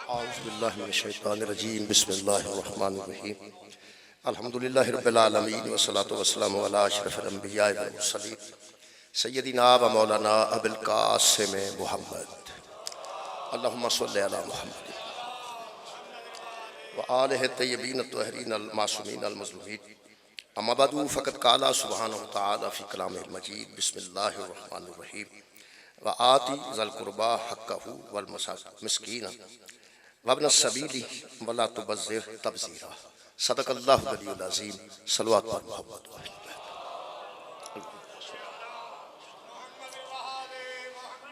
اعوذ باللہ من الشیطان الرجیم بسم اللہ الرحمن الرحیم الحمدللہ رب العالمین والصلاة والسلام علی اشرف الانبیاء والمرسلین سیدنا و مولانا ابو القاسم محمد اللہم صلی علی محمد وآلہ الطیبین الطاہرین المعصومین المظلومین اما بعد فقد قال سبحانہ وتعالی فی کلام المجید بسم اللہ الرحمن الرحیم وآتی ذی القربى حقہ والمسکین وابن السبیل ولا تبذر تبذیرا صدق اللہ العلی العظیم صلوات پر محمد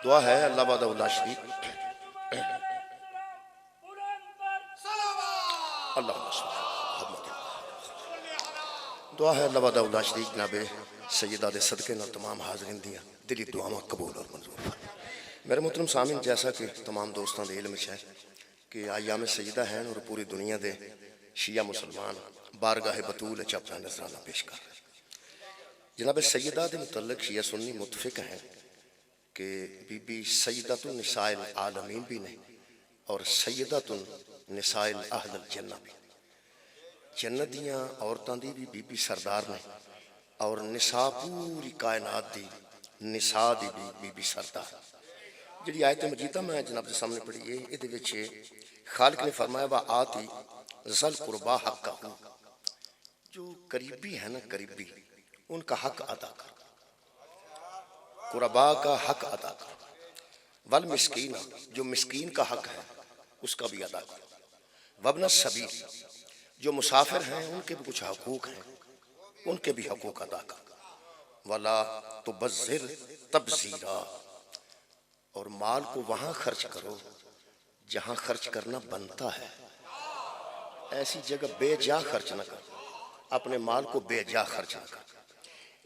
دعا ہے اللہ بعد اللہ شریف اللہم صلی محمد دعا ہے اللہ بعد اللہ شریف جناب سیدہ دے صدقے نہ تمام حاضرین دیا دلی دعا قبول اور منظور میرے محترم سامعین جیسا کہ تمام دوستان دے علم ہے کہ ایام سیدہ ہیں اور پوری دنیا دے شیعہ مسلمان بارگاہ بطول اپنا نذرانہ پیش کر رہے ہیں۔ جناب سیدہ دے متعلق شیعہ سنی متفق ہیں کہ بی بی سیدۃ النساء العالمین بھی نہیں اور سیدۃ النساء اہل الجنہ بھی جنت دیاں عورتاں دی بھی بی بی سردار نے اور نساء پوری کائنات دی نساء دی بھی بی بی سردار جڑی آیت مجیدہ میں جناب دے سامنے پڑھی ہے یہ دے وچ خالق نے فرمایا وا آتی ذل قربا حق کا جو قریبی ہے نا قریبی ان کا حق ادا کر قربا کا حق ادا کر والمسکین جو مسکین کا حق ہے اس کا بھی ادا کر وابن السبیل جو مسافر ہیں ان کے بھی کچھ حقوق ہیں ان کے بھی حقوق ادا کر ولا تبذر تبذیرا اور مال کو وہاں خرچ کرو جہاں خرچ کرنا بنتا ہے ایسی جگہ بے جا خرچ نہ کر اپنے مال کو بے جا خرچ نہ کر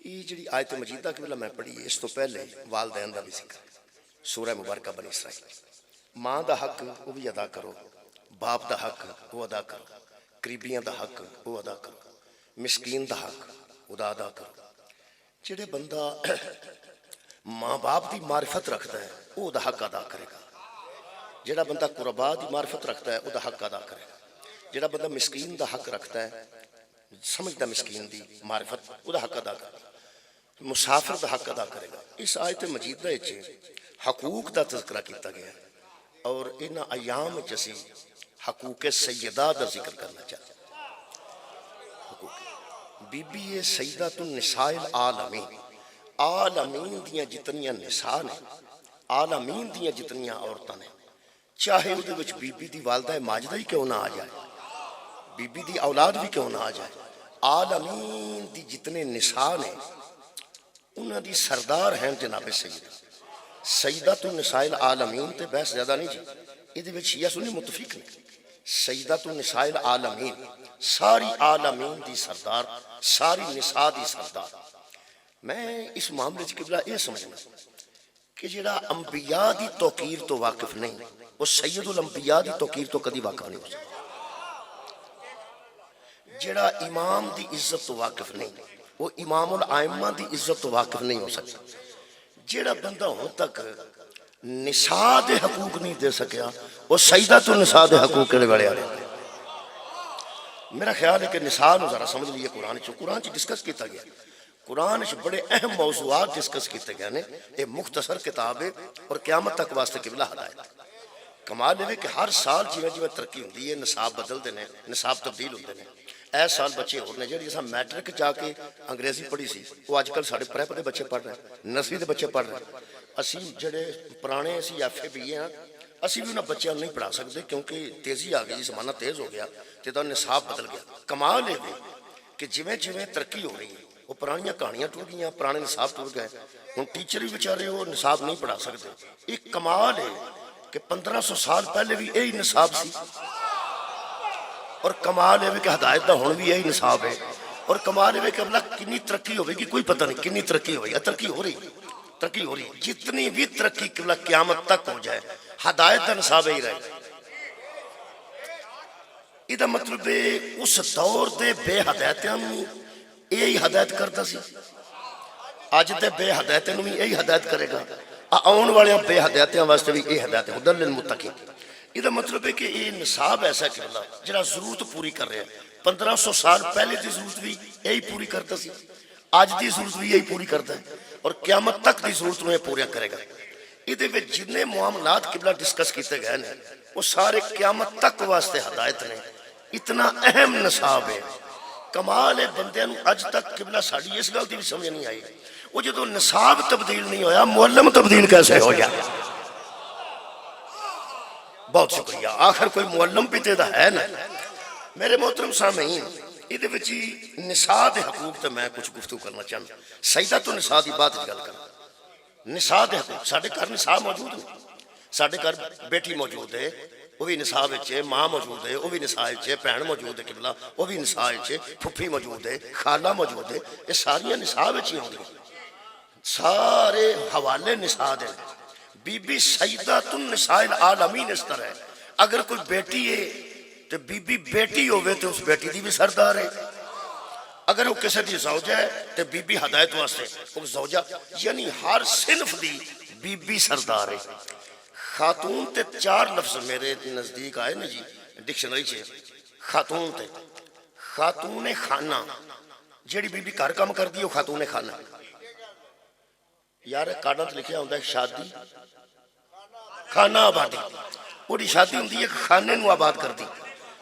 یہ جڑی آیت مجیدہ کی میں پڑھی ہے اس تو پہلے والدین دا بھی ذکر سورہ مبارکہ بنی اسرائیل ماں دا حق وہ بھی ادا کرو باپ دا حق وہ ادا کرو قریبیاں دا حق وہ ادا کرو مسکین دا حق وہ ادا کرو جڑے بندہ ماں باپ دی معرفت رکھتا ہے وہ دا حق ادا کرے گا جڑا بندہ قربا دی معرفت رکھتا ہے وہ دا حق ادا کرے گا جڑا بندہ مسکین دا حق رکھتا ہے سمجھتا مسکین دی معرفت وہ دا حق ادا کرے گا مسافر دا حق ادا کرے گا اس آیت مجیدہ وچ حقوق دا تذکرہ کیتا گیا ہے اور ان ایام وچ اسی حقوق سیدہ دا ذکر کرنا چاہتے ہیں بی بی سیدۃ النساء العالمین عالمین دیاں جتنیاں نساء نے عالمین دیاں جتنیاں عورتاں نے چاہے وہ دے وچ بی بی دی والدہ ماجدہ ہی کیوں نہ آ جائے بی بی دی اولاد بھی کیوں نہ آ جائے عالمین دی جتنے نساء نے انہاں دی سردار ہیں جناب سیدہ سیدۃ النساء العالمین تے بحث زیادہ نہیں جی یہ دے وچ شیعہ سنی متفق نے سیدۃ النساء العالمین ساری عالمین دی سردار ساری نساء دی سردار میں اس معاملے سے قبلہ یہ سمجھنا کہ جڑا انبیاء دی توقیر تو واقف نہیں وہ سید الانبیاء دی توقیر تو کدی واقف نہیں ہو سکتا جڑا امام دی عزت تو واقف نہیں وہ امام الائمہ دی عزت تو واقف نہیں ہو سکتا جڑا بندہ ہوں تک نساء دے حقوق نہیں دے سکیا وہ سیدۃ النساء دے حقوق کے بڑے آ رہے میرا خیال ہے کہ نساء نو ذرا سمجھ لیے قرآن چ ڈسکس کیتا گیا قرآن چ بڑے اہم موضوعات ڈسکس کیتے گئے نے یہ مختصر کتاب ہے اور قیامت تک واسطے قبلہ ہدایت کمال ہے کہ ہر سال جویں جویں ترقی ہوندی ہے نصاب بدلتے ہیں نصاب تبدیل ہوتے ہیں ایس سال بچے ہونے جڑے جیسا میٹرک جا کے انگریزی پڑھی سی وہ اج کل ساڈے پریپ دے بچے پڑھ رہے ہیں نرسری دے بچے پڑھ رہے ہیں اسی جڑے پرانے اسی ایف اے بی ہیں اسی بھی انہاں بچیاں نہیں پڑھا سکتے کیونکہ تیزی آ گئی زمانہ تیز ہو گیا تے تو نصاب بدل گیا کمال ہے کہ جویں جویں ترقی ہو رہی ہے وہ پرانیاں کہانیاں ٹوٹ گئیں پرانے نصاب ٹوٹ گئے ہن ٹیچر بھی بیچارے وہ نصاب نہیں پڑھا سکتے ایک کمال ہے کہ 1500 سال پہلے بھی یہی نصاب سی اور کمال ہے کہ ہدایت دا ہن بھی یہی نصاب ہے اور کمال ہے کہ اللہ کنی ترقی ہوئے گی کوئی پتہ نہیں کنی ترقی ہوئے گی ترقی ہو رہی جتنی بھی ترقی قیامت تک ہو جائے ہدایت دا نصاب ہی رہے یہ مطلب اس دور دے بے ہدایتیاں یہی ہدایت کرتا سی اج دے بے ہدایتوں بھی یہی ہدایت کرے گا آن والے بے ہدایتیاں واسطے بھی یہ ہدایت ہے ہدی للمتقین یہ مطلب ہے کہ یہ نصاب ایسا قبلہ جڑا ضرورت پوری کر رہا ہے. 1500 سال پہلے دی ضرورت بھی یہی پوری کرتا سی, آج دی ضرورت بھی یہی پوری کرتا ہے, اور قیامت تک دی ضرورت میں پورا کرے گا. یہ جتنے معاملات قبلہ ڈسکس کیتے گئے ہیں وہ سارے قیامت تک واسطے ہدایت نے. اتنا اہم نصاب ہے. کمال ہے بندے نو اج تک قبلہ ساڑی اس گل دی بھی سمجھ نہیں آئی, وہ جدو نصاب تبدیل نہیں ہویا معلم تبدیل کیسے ہو جائے. بہت شکریہ. آخر کوئی معلم بھی تے دا ہے نا. میرے محترم سامعین, یہ نساء دے حقوق تے میں کچھ گفتگو کرنا چاہتا. سیدہ تو نساء دی بات گل کرنا. نساء دے حقوق, ساڈے گھر نساء موجود ہیں, ساڈے گھر بیٹی موجود ہے وہ بھی نساء وچ ہے, ماں موجود ہے وہ بھی نساء وچ ہے, بہن موجود ہے قبلہ وہ بھی نساء وچ ہے, پھپھی موجود ہے, خالہ موجود ہے. یہ ساری نساء وچ ہی ہوندی, سارے حوالے نساء دے. بی بی سیدہ النساء العالمین اس طرح ہے. اگر کوئی بیٹی ہے تو بی بی بیٹی ہوئے تو اس بیٹی دی بھی سردار ہے. اگر وہ کسی دی زوجہ ہے تو بی بی ہدایت واسطے وہ زوجہ, یعنی ہر صنف دی بی بی سردار ہے. خاتون تے 4 لفظ میرے نزدیک آئے نا جی ڈکشنری چھے. خاتون تے خاتون خانہ, جیڑی بی بی گھر کام کر دی وہ خاتون خانہ. یار کارڈاں تے لکھیا ہوندا ہے شادی خانہ آبادی, وہی شادی ہوندی ہے خانے نو آباد کر دی.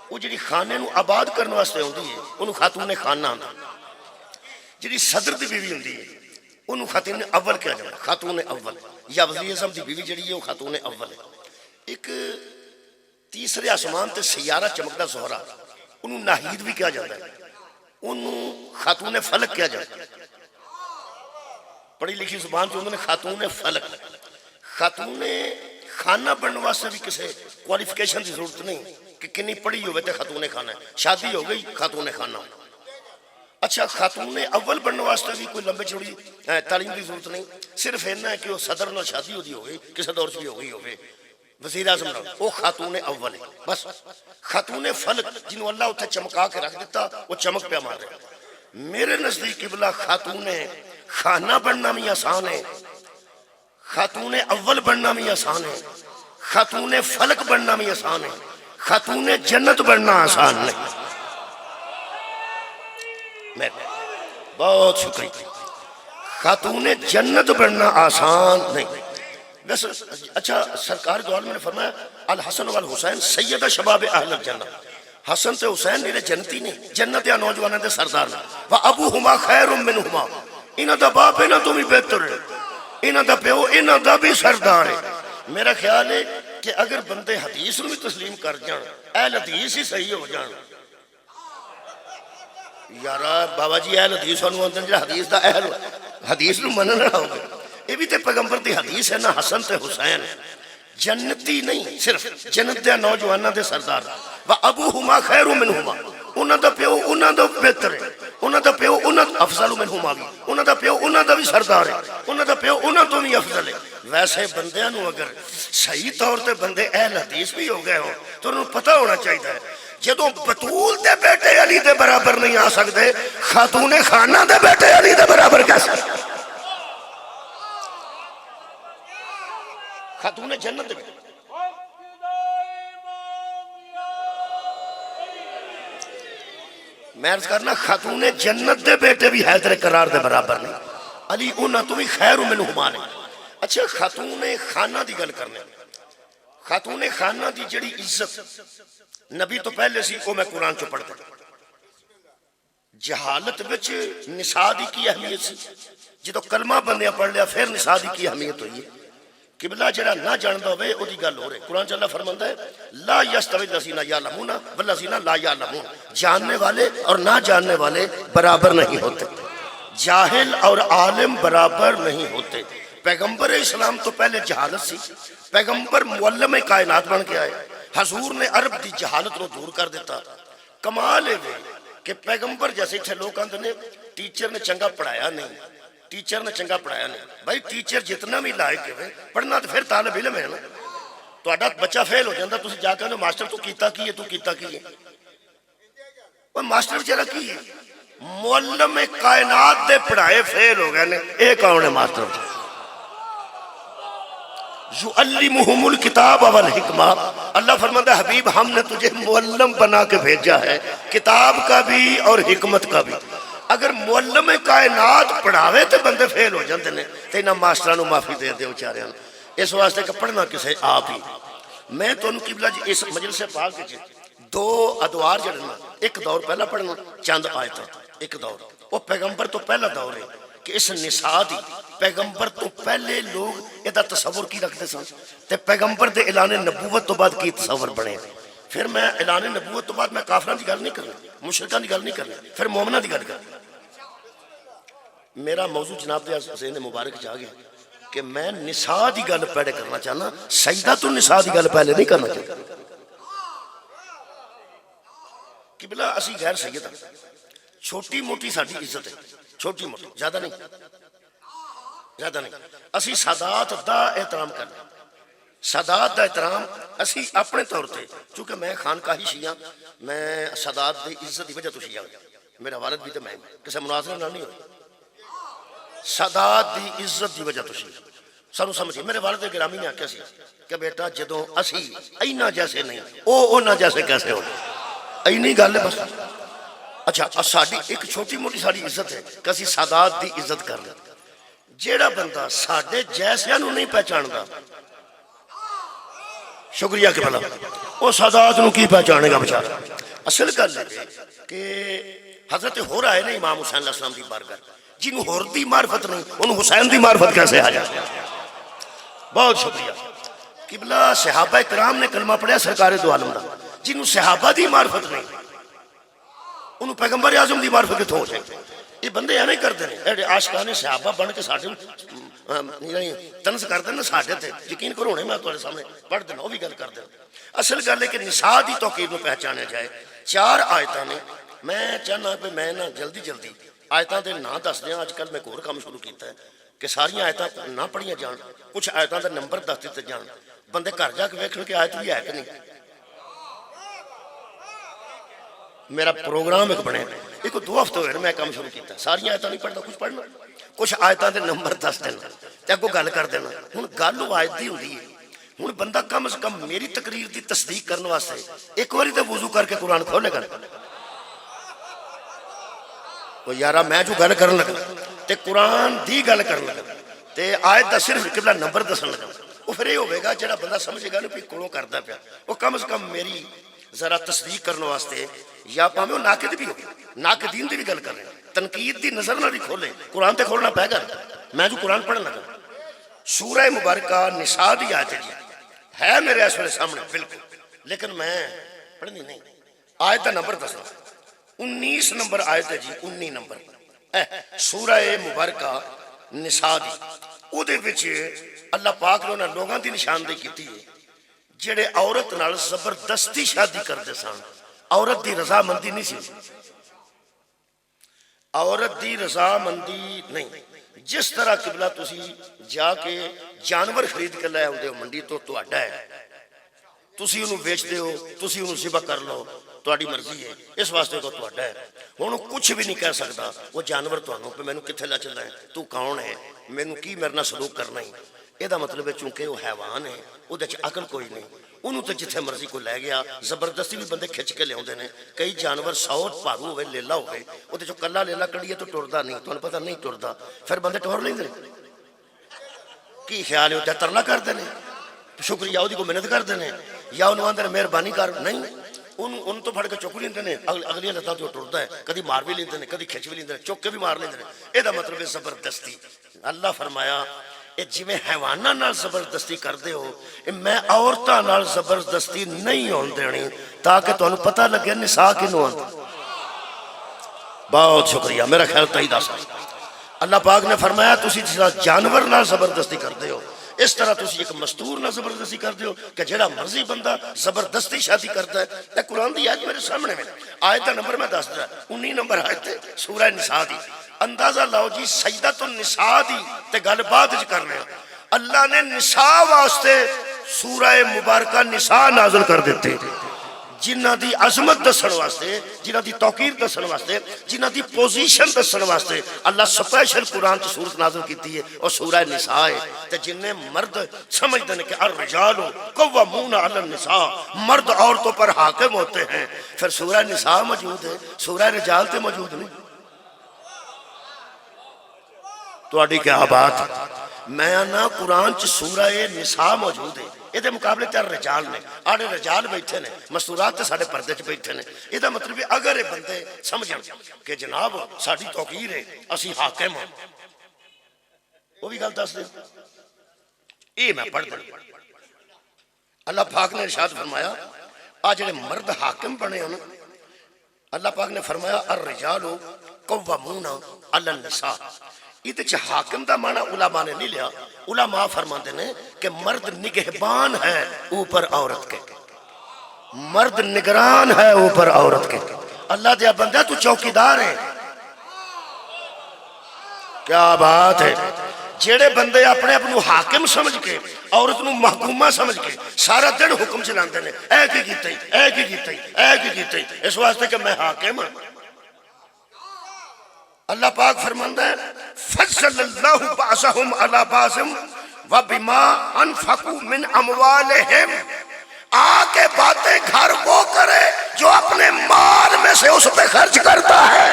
وہ جڑی خانے نو آباد کرنے واسطے ہوندی ہے انہوں خاتون خانہ آندا. جڑی صدر دی بیوی ہوندی ہے انہوں خاتون اول کیا جاتا, خاتون اول. یا وزیر اعظم دی بیوی جڑی ہے وہ خاتون اول ہے. ایک تیسرے آسمان تے سیارہ چمکدا زہرا انہوں ناہید بھی کیا جاتا ہے, انہوں خاتون فلک کیا جاتا ہے. پڑھی لکھی زبان جو انہوں نے خاتون فلک. خاتون خانہ بننے واسطے بھی کسی کوالیفیکیشن کی ضرورت نہیں کہ کنی پڑھی ہوئے تے خاتون خانہ ہے, شادی ہو گئی خاتون خانہ. اچھا خاتون اول بننے واسطے بھی کوئی لمبے چوڑی تعلیم کی ضرورت نہیں, صرف اینا ہے کہ وہ صدر نہ شادی ہو دی ہو گئی, کسی دور سے بھی ہو گئی ہوگی, وزیر اعظم نہ, وہ خاتون اول ہے بس. خاتون فلک جنہوں اللہ اتھے چمکا کے رکھ دیتا وہ چمک پہ مار رہے. میرے نزدیک قبلہ خاتون خانہ بننا بھی آسان ہے, خاتون اول بننا بھی آسان ہے, خاتون فلک بننا بھی آسان ہے, خاتون جنت بننا آسان نہیں. بہت شکریہ. خاتون جنت بننا آسان نہیں. اچھا سرکار دو عالم نے فرمایا الحسن والحسین سید شباب اہل الجنہ. حسن تے حسین میرے جنتی نہیں, جنت یا نوجوانوں دے سردار نے. وَأَبُوهُمَا خَيْرٌ مِّنْهُمَا, انہاں دا باپ انہاں تو بھی بہتر ہے, انہاں دا پیو انہاں دا بھی سردار ہے. میرا خیال ہے کہ اگر بندے حدیث نو بھی تسلیم کر جان, اہل حدیث ہی صحیح ہو جان. یارا بابا جی اہل حدیث انہوں اندر جا حدیث دا اہل حدیث نو منن رہا ہوگا. یہ بھی تے پیغمبر دی حدیث ہے نا, حسن تے حسین جنتی نہیں, صرف جنت دے نوجوانوں دے سردار. وَأَبُوهُمَا خَيْرٌ مِّنْهُمَا, انہاں دا پیو انہاں دا بہتر ہے, انہاں دا پیو انہاں افضل منہما بھی, انہاں دا پیو انہاں دا بھی سردار ہے, انہاں دا پیو انہاں تو بھی افضل ہے. ویسے بندیاں نو اگر صحیح طور تے بندے اہل حدیث بھی ہو گئے ہو تو انہوں پتہ ہونا چاہیے ہے جدو بطول دے بیٹے علی دے برابر نہیں آ سکتے, خاتون خانہ دے بیٹے علی دے برابر کیسے, خاتون جنت دے بیٹے. میں عرض کرنا خاتون جنت دے بیٹے بھی حیدر کرار دے برابر نہیں, علی انہاں تو بھی خیر منہما نہیں. اچھا خاتون خانہ دی گل کرنے, خاتون خانہ دی جڑی عزت نبی تو پہلے سی وہ میں قرآن چو پڑھتا. جہالت بچ نساء دی کی اہمیت سی, جدو کلمہ بندیاں پڑھ لیا پھر نساء دی کی اہمیت ہوئی ہے. قبلہ جڑا نہ جاندہ ہوئے او دی گل ہو رہے. قرآن اللہ فرماندہ ہے لا یستوی الذین یعلمون والذین لا یعلمون, جاننے والے اور نہ جاننے والے برابر نہیں ہوتے, جاہل اور عالم برابر نہیں ہوتے. پیغمبر اسلام تو پہلے جہالت سی, پیغمبر معلم کائنات بن کے آئے, حضور نے عرب دی جہالت کو دور کر دیتا. کمال ہے کہ پیغمبر جیسے تھے لوگ کہتے ہیں ٹیچر نے چنگا پڑھایا نہیں, ٹیچر نے چنگا پڑھایا نہیں. بھائی ٹیچر جتنا بھی لائق ہے پڑھنا تو پھر طالب علم ہے نا. تو اڈا بچہ فیل ہو جاندہ تسی جا کر ماسٹر تو کیتا کی ہے, تو کیتا کی ہے, وہ ماسٹر بچارہ کی ہے, معلم کائنات دے پڑھائے فیل ہو گئے نے, ایک آنے ماسٹر. یعلمہم الکتاب والحکمہ، اللہ فرماتا ہے حبیب ہم نے تجھے معلم بنا کے بھیجا ہے، کتاب کا بھی اور حکمت کا بھی۔ اگر معلم کائنات پڑھاوے تو بندے فیل ہو جاندے نے، تے انہاں ماسٹراں نو معافی دے دیو بیچاریاں، اس واسطے کہ پڑھنا کسے آپ ہی۔ میں تانوں قبلہ جی اس مجلس پاک وچ دو ادوار جڑے نا، ایک دور پہلا پڑھنا چند آیتاں، ایک دور وہ پیغمبر تو پہلا دور ہے کہ اس نساء دی پیغمبر تو پہلے لوگ یہ تصور کی رکھتے سن، تے پیغمبر دے اعلان نبوت تو بعد کی تصور بنے۔ پھر میں اعلان نبوت تو بعد میں کافران دی گل نہیں کرنا، مشرکان دی گل نہیں کرنا، پھر مومنہ دی گل کرنا۔ میرا موضوع جناب دے ذہن مبارک جا گیا کہ میں نساء دی گل پہلے کرنا چاہنا، سیدۃ النساء دی گل پہلے نہیں کرنا چاہتا۔ قبلہ اسی غیر سید ہیں، چھوٹی موٹی ساڈی عزت ہے، چھوٹی موٹی، زیادہ نہیں، زیادہ نہیں۔ اسی سادات دا احترام کرنا، سادات دا احترام اسی اپنے طور تے، چونکہ میں خانقاہی شیعہ، میں سادات دی عزت دی وجہ تو شیعہ میرا والد بھی تو میں کسی مناظرے نہ نہیں ہوئی، سادات دی عزت دی وجہ تو شیعہ سانو سمجھے۔ میرے والد گرامی نے آکھیا سی کہ بیٹا جدوں اسی اینا جیسے نہیں اونا جیسے کیسے ہو، اینی گل ہے بس۔ اچھا ساڈی ایک چھوٹی موٹی ساڈی عزت ہے کہ اسی سادات دی عزت کر لیں۔ جیڑا بندہ ساڈے جیسیاں نو نہیں پہچاندا، شکریہ کہ بلا وہ سادات نو کی پہچانے گا بیچارہ۔ اصل گل ہے کہ حضرت ہور آئے نا امام حسین علیہ السلام دی بارگاہ، جنہوں ہور دی معرفت نہیں انہوں حسین دی معرفت کیسے آ جائے؟ بہت شکریہ قبلہ۔ صحابہ کرام نے کلمہ پڑھیا سرکار دو عالم دا، جنہوں صحابہ دی معرفت نہیں انہوں پیغمبر اعظم دی معرفت کتوں ہو جائے؟ یہ بندے ایویں کرتے ہیں، ایڈے عاشقان صحابہ بن کے ساڈے تنز کرتے ہیں ساڈے تے، یقین کرو ہونے میں تمہارے سامنے پڑھ دینا وہ بھی گل کر دینا۔ اصل گل ہے کہ نساء دی توقیر میں پہچانے جائے۔ چار آیتاں نے، میں چاہنا کہ میں نا جلدی جلدی آیتاں دے نا دس دیاں۔ آج کل میں ایک اور کام شروع کیتا ہے کہ ساری آیتاں نہ پڑھیاں جان، کچھ آیتاں دے نمبر دس دیتے جان، بندے گھر جا کے ویکھن کہ آیت بھی ہے کہ نہیں۔ میرا پروگرام ایک بنے، ایک دو ہفتے ہوئے میں کام شروع کیتا، ساری آیتاں نہیں پڑھتا، کچھ پڑھنا، کچھ آیتاں دے نمبر دس دینا تے اگوں گل کر دینا۔ ہن گل وہ آیت دی ہوندی ہے، ہن بندہ کم از کم میری تقریر دی تصدیق کرنے واسطے ایک باری تے وضو کر کے قرآن کھولے گا۔ وہ یارا میں جو گل کرن لگا تے قرآن دی گل کرن لگا تے آیت دا صرف قبلہ نمبر دسن لگا، وہ پھر یہ ہوئے گا جڑا بندہ سمجھے گا نا بھی کولوں کردا پیا، وہ کم از کم میری ذرا تصدیق کرنے واسطے، یا پاویں وہ ناقد بھی ہو، ناقدین دی بھی گل کر رہے ہیں، تنقید دی نظر نہ بھی کھولے، قرآن تے کھولنا پائے گا۔ میں جو قرآن پڑھن لگا سورہ مبارکہ نساء دی آیت ہے میرے اس ویلے سامنے بالکل، لیکن میں پڑھنی نہیں۔ آیت دا نمبر دسنا 19 نمبر آیت ہے جی، 19 نمبر سورہ مبارکہ نساء دی، او دے وچ اللہ پاک نے انہاں لوگاں دی نشاندہی کیتی ہے جڑے عورت نال زبردستی شادی کرتے سن۔ عورت دی رضامندی نہیں سی، عورت دی رضامندی نہیں۔ جس طرح قبلہ تسی جا کے جانور خرید کے لے آؤ منڈی تو تہاڈا ہے، تسی انہوں بیچ دے ہو، تسی انہوں ذبح کر لو، تہاڈی مرضی ہے، اس واسطے کو تہاڈا ہے۔ ہن کچھ بھی نہیں کہہ سکتا وہ جانور تانوں پہ مینوں کتھے لے چلنا ہے، تو کون ہے، مینوں کی میرے نال سلوک کرنا ہے۔ یہ دا مطلب ہے چونکہ وہ حیوان ہے، وہ دے عقل کوئی نہیں، انہوں تے جتھے مرضی کو لے گیا، زبردستی بھی بندے کھچ کے لے آتے ہیں۔ کئی جانور 100 پارو ہوئے لیلا ہوئے، وہ جو کلا لیلا کڑیے تو ٹردا نہیں، تو پتہ نہیں ٹردا، پھر بندے ٹور لیں دے کی خیال ہے، ترلا کرتے ہیں، شکریہ وہ کو محنت کرتے ہیں، یا انہوں آدھے مہربانی کر نہیں، ان تو پھڑ کے چک لیندے نے، اگلی لتاں تو ٹردا ہے، کدی مار بھی لیندے نے، کدی کھچ بھی لیندے نے، چک کے بھی مار لیندے نے۔ یہ دا مطلب ہے زبردستی۔ اللہ فرمایا جی میں حیواناں نال زبردستی کر دے ہو، میں عورتاں نال زبردستی نہیں ہون دینی تاکہ تانوں پتہ لگے نساء کینوں آندے۔ بہت شکریہ، میرا خیال تہی دس۔ اللہ پاک نے فرمایا تسی جانور نال زبردستی کر دے ہو، اس طرح تسی ایک مستور نال زبردستی کر دے ہو کہ جڑا مرضی بندہ زبردستی شادی کرتا ہے۔ یہ قرآن دی آیت میرے سامنے میں، آیت دا نمبر میں دس دیا 19 نمبر آیت سورہ نساء دی۔ اندازہ لاؤ جی سجدۃ النساء دی تے گل بعد وچ کرنے ہیں۔ اللہ نے نساء واسطے سورہ مبارکہ نساء نازل کر دیتے، جنہ دی عظمت دسن واسطے، جنہ دی توقیر دسن واسطے، جنہ دی پوزیشن دسن واسطے اللہ سپیشل قرآن کی سورت نازل کیتی ہے اور سورہ نساء ہے۔ تے جنہیں مرد سمجھتے ہیں کہ الرجال قوامون علی النساء، مرد عورتوں پر حاکم ہوتے ہیں، پھر سورہ نساء موجود ہے، سورہ رجال تے موجود نہیں۔ تو اڈی کیا بات ہے؟ میں آنا قرآن چ سورہ نساء موجود ہے، یہ مقابلے تیار رجال نے، آڑے رجال بیٹھے نے، مستورات تے ساڑے پردے چ بیٹھے نے۔ یہ مطلب اگر یہ بندے سمجھیں کہ جناب ساڑی توقیر ہے، اسی حاکم ہیں، وہ بھی گل دس دیں۔ یہ میں پڑھ دیں، اللہ پاک نے ارشاد فرمایا آج جڑے مرد حاکم بنے ہیں، اللہ پاک نے فرمایا الرجال قوامون علی النساء۔ یہ حاکم دا معنی علماء نے نہیں لیا، علماء فرماتے ہیں کہ مرد نگہبان ہے اوپر عورت کے، مرد نگران ہے اوپر عورت کے۔ اللہ دیا بندہ تو چوکیدار ہے، کیا بات ہے۔ جیڑے بندے اپنے اپنو حاکم سمجھ کے عورت نو محکومہ سمجھ کے سارا دن حکم چلاندے نے، اے کی کیتے اے کی کیتے اے کی کیتے، اس واسطے کہ میں حاکم ہوں۔ اللہ پاک فرماندہ ہے فضل اللہ بعضهم علی بعض وبما انفقوا من اموالہم، آکے باتیں گھر وہ کرے جو اپنے مال میں سے اس پہ خرچ کرتا ہے۔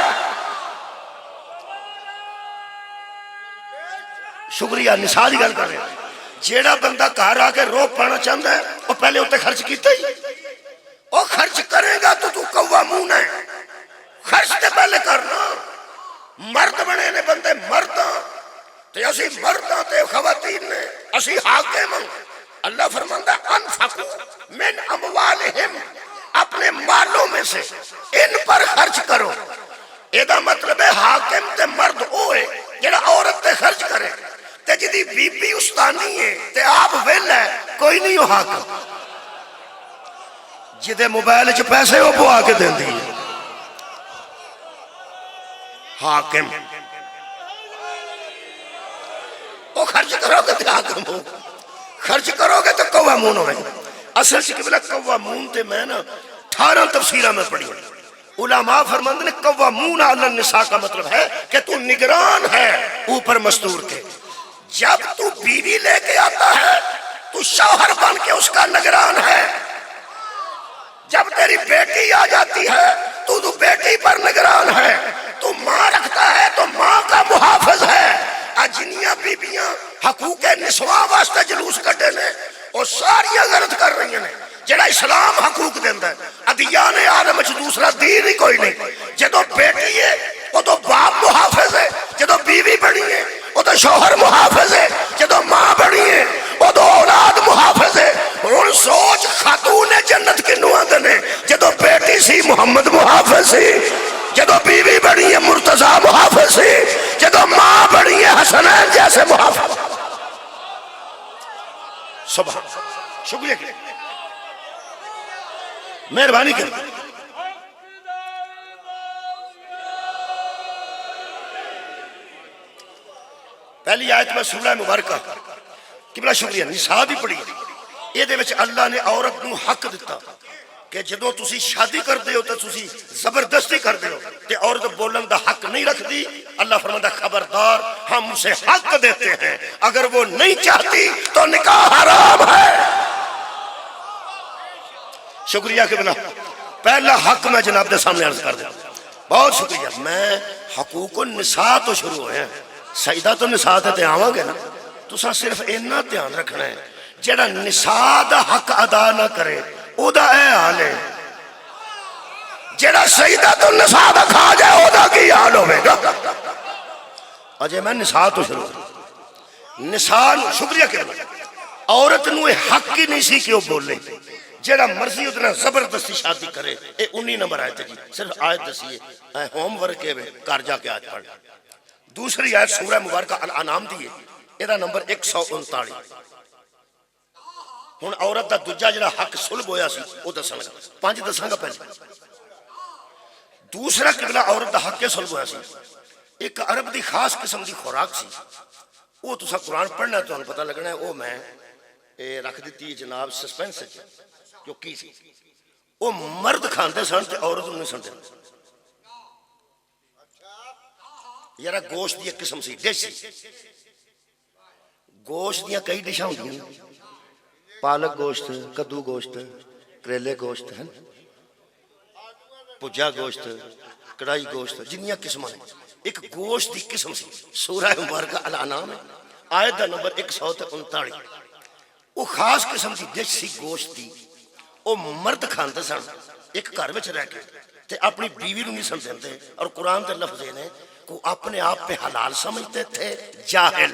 شکریہ، نساء دی گل کر رہے ہیں۔ جیڑا بندہ گھر آ کے روک پانا چاہتا ہے وہ پہلے ہوتے خرچ کیتا ہی، وہ خرچ کرے گا تو قوامون ہے، خرچ تے پہلے کرنا۔ مرد بنے نے بندے مرداں تے اسی مرداں تے خواتین نے اسی حاکم ہوں۔ اللہ فرماندہ انفقوا من اموالہم، اپنے مالوں میں سے ان پر خرچ کرو۔ یہ مطلب ہے حاکم تے مرد ہوئے جڑا عورت تے خرچ کرے، تے جدی بی بی استانی ہے تے آپ ویل ہے کوئی نہیں ہو حاکم، جدے موبائل چ پیسے وہ پوا کے دین دی حاکم۔ وہ خرچ کرو گے تو حاکم ہو، خرچ کرو گے تو قوامون ہوئے۔ اصل سے قبلہ قوامون تے میں نا 18 تفسیرہ میں پڑھی ہوں۔ علماء فرماندے نے قوامون علی النساء کا مطلب ہے کہ تو نگران ہے اوپر مستور کے۔ جب تو بیوی لے کے آتا ہے تو شوہر بن کے اس کا نگران ہے، جب تیری بیٹی آ جاتی ہے تو بیٹی پر نگران ہے، تو ماں رکھتا ہے تو ماں کا محافظ ہے۔ اجنیاں بیبیاں حقوق نسواں واسطے جلوس کٹے نے، وہ ساری غلط کر رہی ہیں جڑا اسلام حقوق دیندہ ہے۔ ادیان عالم وچ دوسرا دین ہی کوئی نہیں۔ جدو بیٹی ہے وہ تو باپ محافظ ہے، جدو بیوی بڑی ہے وہ تو شوہر محافظ ہے، جدو ماں بڑی ہے وہ تو اولاد محافظ ہے۔ اور سوچ خاتون جنت کنو آندے نے، جدو بیٹی سی محمد محافظ سی، جدو بیوی بڑی ہے مرتضی محافظ سی، جدو ماں بڑی ہے حسنین جیسے محافظ۔ سبحان، شکریہ کہ مہربانی کریں۔ پہلی آیت میں سورہ مبارکہ قبلہ شکریہ نساء دی پڑھی، یہ دے وچ اللہ نے عورت نو حق دیتا کہ جدو تسی شادی کر دے ہو تو تسی زبردستی کر دے ہو تے عورت بولن دا حق نہیں رکھ دی۔ اللہ فرماتا خبردار ہم اسے حق دیتے ہیں، اگر وہ نہیں چاہتی تو نکاح حرام ہے۔ شکریہ کہ بنا پہلا حق میں جناب دے سامنے عرض کر دیں، بہت شکریہ۔ میں حقوق النساء تو شروع ہوئے ہیں، سیدہ تو نساء تے آواں گے نا، تو صرف اینا دھیان رکھنا ہے جڑا نساء دا حق ادا نہ کرے او دا اے حال ہے، جڑا سیدہ تو نساء دا کھا جائے او دا کی حال ہوئے گا۔ اجے میں نساء تو شروع نساء شکریہ کہ عورت نو حق ہی نہیں سی کہ وہ بولے، جیڑا مرضی اتنا زبردستی شادی کرے۔ اے 19 نمبر آیت جی، صرف آیت دسیے ہوم ورک ہے کر جا کے آیت پڑھ۔ دوسری آیت سورہ مبارکہ الانعام دیئے، ایدہ نمبر 139۔ ہن عورت دا دوجا جڑا حق سلب ہویا سی وہ دساں گا، 5 دساں گا پہلے۔ دوسرا قبلہ عورت دا حق سلب ہویا سی، ایک عرب دی خاص قسم دی خوراک سی، وہ تسا قرآن پڑھنا تو پتہ لگنا ہے، وہ میں رکھ دیتی ہے جناب سسپینس جو کی سی۔ وہ مرد کھاندے سن تے عورت نہیں سن دے یار گوشت دی ایک قسم سی دیسی گوشت دیاں کئی ڈشاں ہوندیاں پالک گوشت کدو گوشت کریلے گوشت ہے پجا گوشت کڑائی گوشت جنیاں قسم ہیں ایک گوشت دی قسم سی سورہ مبارکہ الانعام ہے آیت دا نمبر 139 وہ خاص قسم دی ڈش سی گوشت دی وہ مرد کھاندے سن ایک گھر وچ رہ کے تے اپنی بیوی نوں نہیں سن دیندے اور قرآن دے لفظ نے کو اپنے آپ پہ حلال سمجھتے تھے جاہل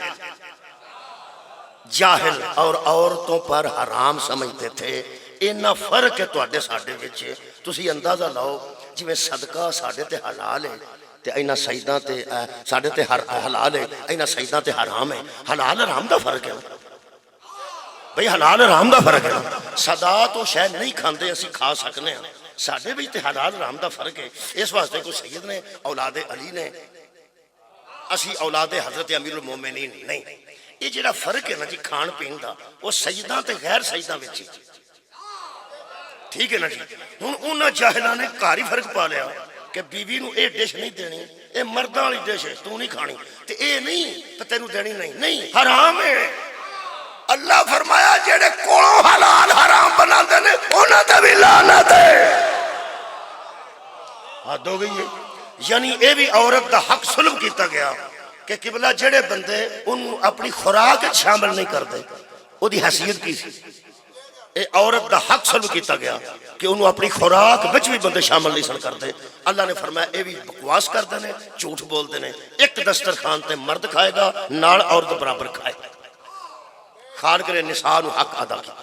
جاہل اور عورتوں پر حرام سمجھتے تھے اینا فرق ہے تواڈے ساڈے وچ تسی اندازہ لاؤ جویں صدقہ ساڈے تے حلال ہے تے اینا سجدہ تے ساڈے تے حلال ہے اینا سجدہ تے حرام ہے حلال حرام دا فرق ہے بھئی حلال حرام دا فرق ہے صدا تو شاید نہیں کھاندے اسی کھا سکنے ہیں ساڈے وچ تے حلال حرام دا فرق ہے اس واسطے کو سید نے اولاد علی نے اسی اولاد حضرت امیر المومنین نہیں یہ جڑا فرق ہے نا جی کھان پین دا وہ سجدہ تے غیر سجدہ وچ ٹھیک ہے نا جی ہن انہاں جاہلاں نے گھر ہی فرق پا لیا کہ بیوی نو اے ڈش نہیں دینی اے مرداں والی ڈش ہے تو نہیں کھانی تے اے نہیں تے تینوں دینی نہیں حرام ہے اللہ فرمایا جڑے کولوں حلال حرام بناندے نے انہاں تے بھی لعنت ہے حد ہو گئی ہے یعنی اے بھی عورت دا حق سلب کیتا گیا کہ قبلہ جڑے بندے انہوں اپنی خوراک شامل نہیں کرتے وہ دی حیثیت کی سی اے عورت دا حق سلب کیتا گیا کہ انہوں اپنی خوراک بچ بھی بندے شامل نہیں سن کرتے اللہ نے فرمایا اے بھی بکواس کرتے ہیں جھوٹ بولتے ہیں ایک دسترخوان تے مرد کھائے گا نال عورت برابر کھائے خالق نے نساء نو حق ادا کیا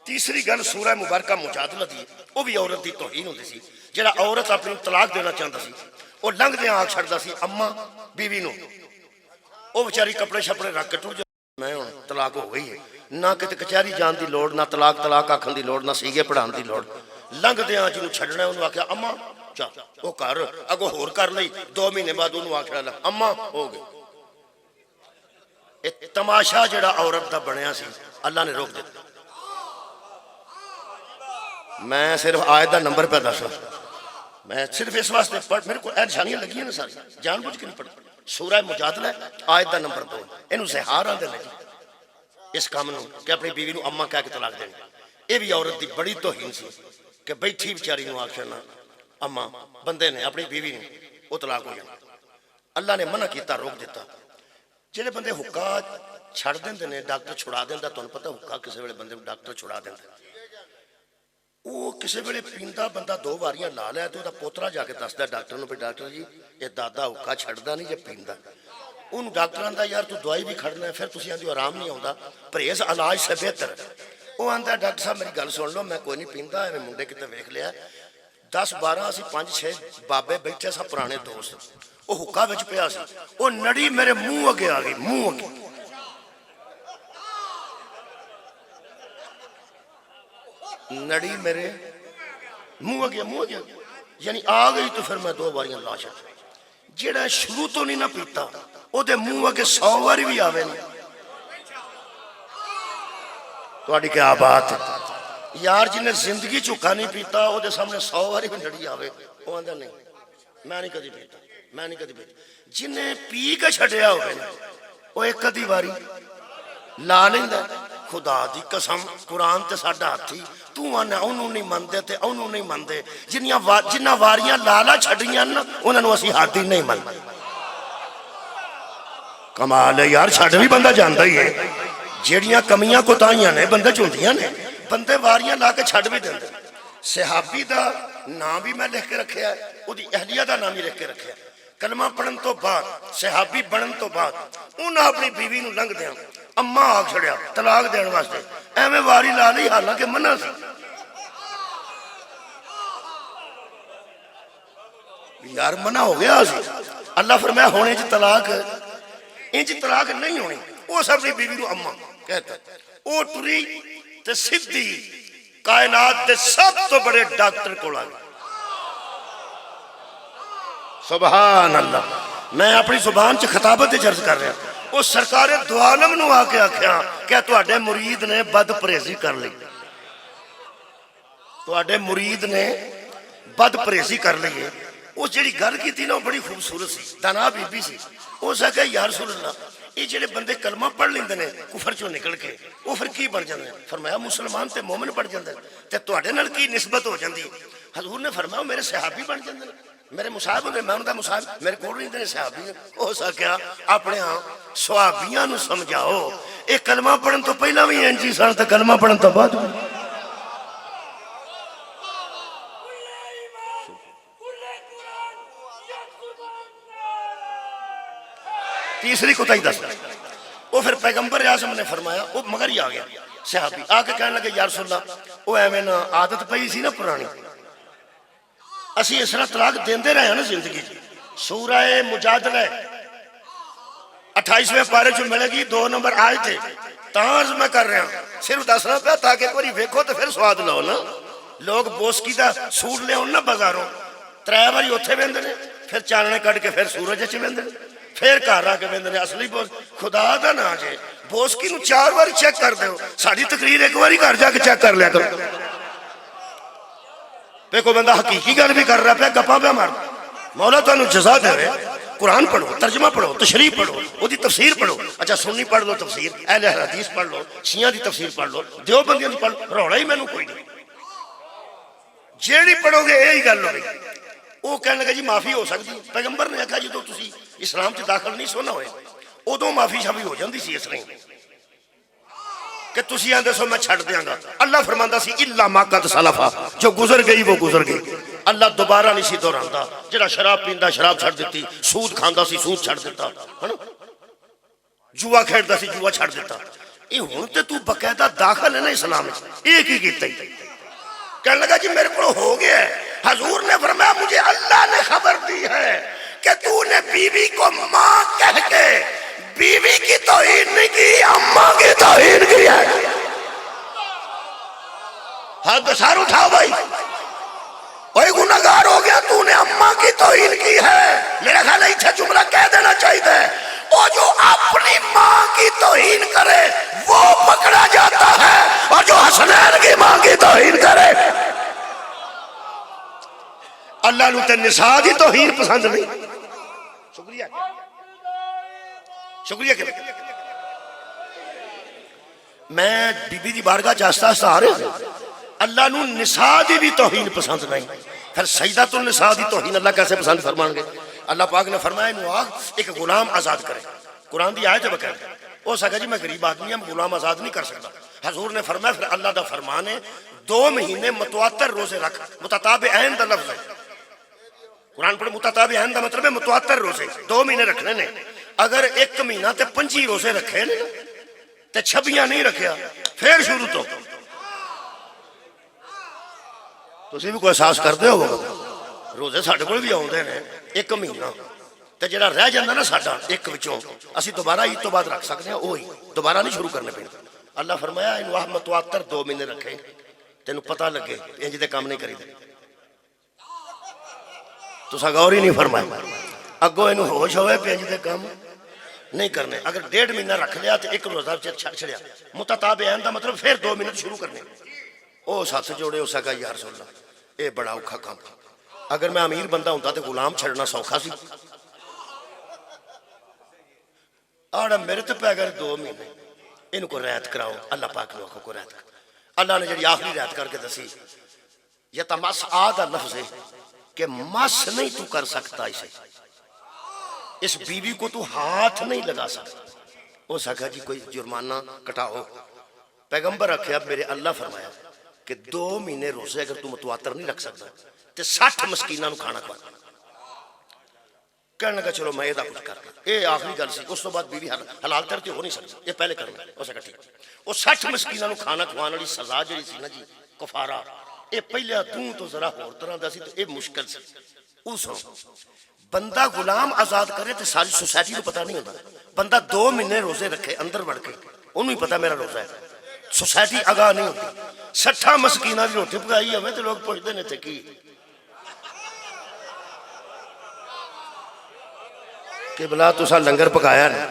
تیسری گل سورہ مبارکہ مجادلہ دی وہ بھی عورت دی توہین ہوندی سی جڑا عورت اپنی طلاق دینا چاہتا سی وہ لنگ دیا آگ چھڑتا سی اما بیوی نو وہ بیچاری کپڑے شپڑے رکھ کے ٹوٹ میں طلاق ہو گئی ہے نہ کتے کچہری جان دی لوڑ نہ طلاق آکھن دی لوڑ نہ سیگے پڑھان دی لوڑ لنگ دیا جنوں چھڑنا ہے انہوں آکھیا اما چل وہ کر اگو ہور کر لئی 2 مہینے بعد انہوں آکھیا اما ہو گئے تماشا جڑا عورت دا بنیا سی اللہ نے روک دیتا میں صرف آیت دا نمبر پہ دسا میں صرف اس واسطے پڑھ میرے کو نشانیاں لگی ہیں نا ساری جان بوجھ کے نہیں پڑھ سورہ مجادلہ آیت دا نمبر 2 انہوں زہار آن دے لگی اس کام نو کہ اپنی بیوی نو اما کہہ کے طلاق دیں یہ بھی عورت دی بڑی توہین سی کہ بیٹھی بیچاری نو آکھنا اما بندے نے اپنی بیوی نے وہ طلاق ہو جانا اللہ نے منع کیتا روک دیتا جڑے بندے حکا چھڑ دیندے نے ڈاکٹر چھڑا دیندا تانوں پتہ حکا کسے ویلے بندے ڈاکٹر چھڑا دیندا وہ کسے ویلے پیندا بندہ 2 باریاں لا لیا تو دا پوترا جا کے دسدا ڈاکٹر نو بھی ڈاکٹر جی یہ دادا حکا چھڑدا نہیں جے پیندا ان ڈاکٹراں دا یار تو دوائی بھی کھڑنا ہے پھر تسی آندے آرام نہیں آوندا پرہیز علاج سے بہتر وہ آندا ڈاکٹر صاحب میری گل سن لو میں کوئی نہیں پیندا ایویں منڈے کتے ویکھ لیا 10 12 اسی 5 6 بابے بیٹھے سا پرانے دوست وہ حکا وچ پیا سی وہ نڑی میرے منہ اگے آ گئی منہ اگے نڑی میرے منہ اگے یعنی آ گئی تو پھر میں 2 باریاں لا چھڈ جڑا شروع تو نہیں نہ پیتا او دے منہ اگے 100 باری بھی آوے نا تہاڈی کیا بات ہے یار جن نے زندگی چکا نہیں پیتا او دے سامنے 100 باری بھی نڑی آوے وہ آندا نہیں میں نہیں کدی پیتا میں نہیں کدی پیتا جن نے پی کے چھڈیا ہوئے وہ ایک کدی باری لا لیندا خدا دی قسم قرآن تے ساڈا ہاتھی تو آنا انہوں نہیں مندے تے انہوں نہیں مندے جنہ واریاں لالا چھڑیاں نا انہوں نے اسی ہاتھی نہیں مندے کمال ہے یار چھڑ بھی بندہ جاندا ہی ہے جیڑیاں کمیاں کوتاہیاں نے بندے چوندیاں نے بندے واریاں لا کے چھڑ بھی دیندے صحابی دا نام بھی میں لکھ کے رکھیا ہے وہ دی اہلیہ دا نام ہی لکھ کے رکھیا ہے کلمہ پڑھن تو بعد صحابی بنن تو بعد انہاں اپنی بیوی نو لنگ دیاں اما آگ چھڑیا طلاق دین واسطے ایویں واری لا لی حالانکہ منع سی یار منع ہو گیا سی اللہ فرمایا ہونے چ طلاق انج طلاق نہیں ہونی وہ سب اپنی بیوی نو اما کہتا وہ ٹری تے سدھی کائنات دے سب تو بڑے ڈاکٹر کول آ گئی سبحان اللہ میں اپنی زبان چ خطابت درج کر رہا وہ سرکار دو عالم نو آکے آکھیا کہ تواڈے مرید نے بد پرہیزی کر لی تواڈے مرید نے بد پریزی کر لیے. وہ جڑی گل کی نا بڑی خوبصورت سی. دانا بی بی سی. اس آخیا یا رسول اللہ یہ جڑے بندے کلمہ پڑھ لیندے نے کفر چوں نکل کے وہ پھر کی بن جاندے؟ فرمایا مسلمان تے مومن بن جاندے تے تواڈے نال کی نسبت ہو جاندی؟ حضور نے فرمایا میرے صحابی بن جاندے نے. میرے مصاحب ہوندے میں انہاں دا مصاحب میرے کول رہندے نے صحابی. ہو سکیا اپنے ہاں صحابیاں نو سمجھاؤ اے کلمہ پڑھن تو پہلا بھی انجی سن تے کلمہ پڑھن تو بعد. تیسری کوتاہی دس. وہ پھر پیغمبر اعظم نے فرمایا وہ مگر ہی آ گیا صحابی آ کے کہنے لگے یا رسول اللہ وہ ایویں نا عادت پئی سی نا پرانی اسی اس طرح طلاق دیندے رہے ہیں نا زندگی. سورہ مجادلہ 28ویں پارے چ ملے گی 2 نمبر آئے تھے تاز میں کر رہا ہوں صرف دسنا پیا تاکہ ایک باری ویکھو تو پھر سواد لو نا. لوگ بوسکی دا سوٹ لے نا بازاروں 3 باری اوتھے ویندے نے پھر چاننے کٹ کے پھر سورج چ ویندے نے پھر گھر آ کے ویندے نے. اصلی بوس خدا دا نا جے بوسکی نو 4 بار چیک کر دیو. ساری تقریر ایک باری گھر جا کے چیک کر لیا کرو. پہ کوئی بندہ حقیقی گل بھی کر رہا پہ گپا پہ مار. مولا تو جزا دے رہے. قرآن پڑھو ترجمہ پڑھو تشریح پڑھو وہ دی تفسیر پڑھو. اچھا سنی پڑھ لو تفسیر اہل حدیث پڑھ لو شیعہ دی تفسیر پڑھ لو دیوبندیاں دی پڑھ لو روڑا ہی مینوں کوئی نہیں. جیڑی پڑھو گے یہی گل ہوگی. وہ کہنے لگا جی معافی ہو سکتی. پیغمبر نے کہا جدو تسی اسلام سے داخل نہیں سونا ہوئے ادو معافی شافی ہو جاندی سی. اس لیے کہ تسی آندے سو میں چھڑ دیاں گا. اللہ فرماندا سی الا ما قد سلفا جو گزر گئی وہ گزر گئی. اللہ دوبارہ نہیں سی دہراندا. جڑا شراب پیندا شراب چھڑ دیتی سود کھاندا سی سود چھڑ دیتا ہے نا جوا کھیڈدا سی جوا چھڑ دیتا. یہ ہن تے تو باقاعدہ داخل ہے نا اسلام وچ. ایک ہی کیتا ہی کہنے لگا جی میرے کو ہو گیا ہے. حضور نے فرمایا مجھے اللہ نے خبر دی ہے کہ تو نے بیوی کو ماں کہہ کے بیوی کی توہین نہیں کی اماں کی توہین کی ہے. ہاتھ سار اٹھاؤ بھائی کوئی گناہگار ہو گیا تو نے اماں کی توہین کی ہے. میرا خیال ہے اتنا جملہ کہہ دینا چاہیے. اور جو اپنی ماں کی توہین کرے وہ پکڑا جاتا ہے اور جو حسنین کی ماں کی توہین کرے اللہ نو تے نساء دی توہین پسند نہیں. شکریہ شکریہ کہ میں بی بی دی بارگاہ چاہتا آ رہے ہیں. اللہ نو نساء دی بھی توہین پسند نہیں. پھر سجدۃ النساء دی توہین اللہ کیسے پسند فرمان گے؟ اللہ پاک نے فرمایا انہوں آگ ایک غلام آزاد کرے. قرآن دی آیت بکر وہ سکا جی میں غریب آدمی ہم غلام آزاد نہیں کر سکتا. حضور نے فرمایا پھر اللہ دا فرمان ہے 2 مہینے متواتر روزے رکھ. متتابعین دا لفظ ہے. قرآن پڑھے متتابعین دا مطلب ہے متواتر روزے 2 مہینے رکھنے نے. اگر 1 مہینہ تے 25 روزے رکھے نے تے 26 نہیں رکھیا پھر شروع تو تسی بھی کوئی احساس کرتے ہو روزے ساڈے کول بھی آوندے نے 1 مہینہ تے جڑا رہ جاندا نا ساڈا ایک وچوں اسی دوبارہ عید تو بعد رکھ سکتے ہیں. وہی دوبارہ نہیں شروع کرنے پڑے. اللہ فرمایا انہوں متواتر 2 مہینے رکھے تینوں پتہ لگے انج دے کام نہیں کری دے. تسا غور ہی نہیں فرمایا. اگوں انہوں ہوش ہوئے پہ انج دے کام نہیں کرنے. اگر 1.5 مہینہ رکھ لیا تو 1 روزہ چھڑ چھڑیا. متتابعین دا مطلب پھر 2 مہینے شروع کرنے. او ساتھ جوڑے اس کا یا رسول اللہ اے بڑا اوکھا کام. اگر میں امیر بندہ ہوتا تو غلام چھڑنا سوکھا سی. آڑا میرے تو پہ اگر 2 مہینے ان کو رعایت کراؤ. اللہ پاک نے کو رعایت کر. اللہ نے جڑی آخری رعایت کر کے دسی یتمس آدھا لفظ ہے کہ مس نہیں تو کر سکتا اسے. اس بیوی کو تو ہاتھ نہیں لگا سکتا. وہ سکھا جی کوئی جرمانہ کٹاؤ. پیغمبر رکھے اب میرے اللہ فرمایا کہ 2 مہینے روزے اگر تو متواتر نہیں رکھ سکتا تو 60 مسکینہ نو کھانا کھوا. کہنے لگا چلو میں یہ کچھ کر رہا. یہ آخری گل سی. اس تو بعد بیوی حلال کرتی ہو نہیں سکتی. یہ پہلے کرنا. اس کا ٹھیک وہ 60 مسکینہ نو کھانا کھوانے والی سزا جڑی سی نا جی کفارہ یہ پہلے تو ذرا اور طرح دا سی تو یہ مشکل سی. اس بندہ غلام آزاد کرے تو ساری سوسائٹی کو پتہ نہیں ہوتا. بندہ 2 مہینے روزے رکھے اندر بڑھ کے انہوں ہی پتا میرا روزہ ہے. سوسائٹی آگاہ نہیں ہوتی. 60 مسکینہ کی روٹی پکائی ہوئے تو لوگ پوچھتے نہیں تھے کی کہ بلا تسا لنگر پکایا نہیں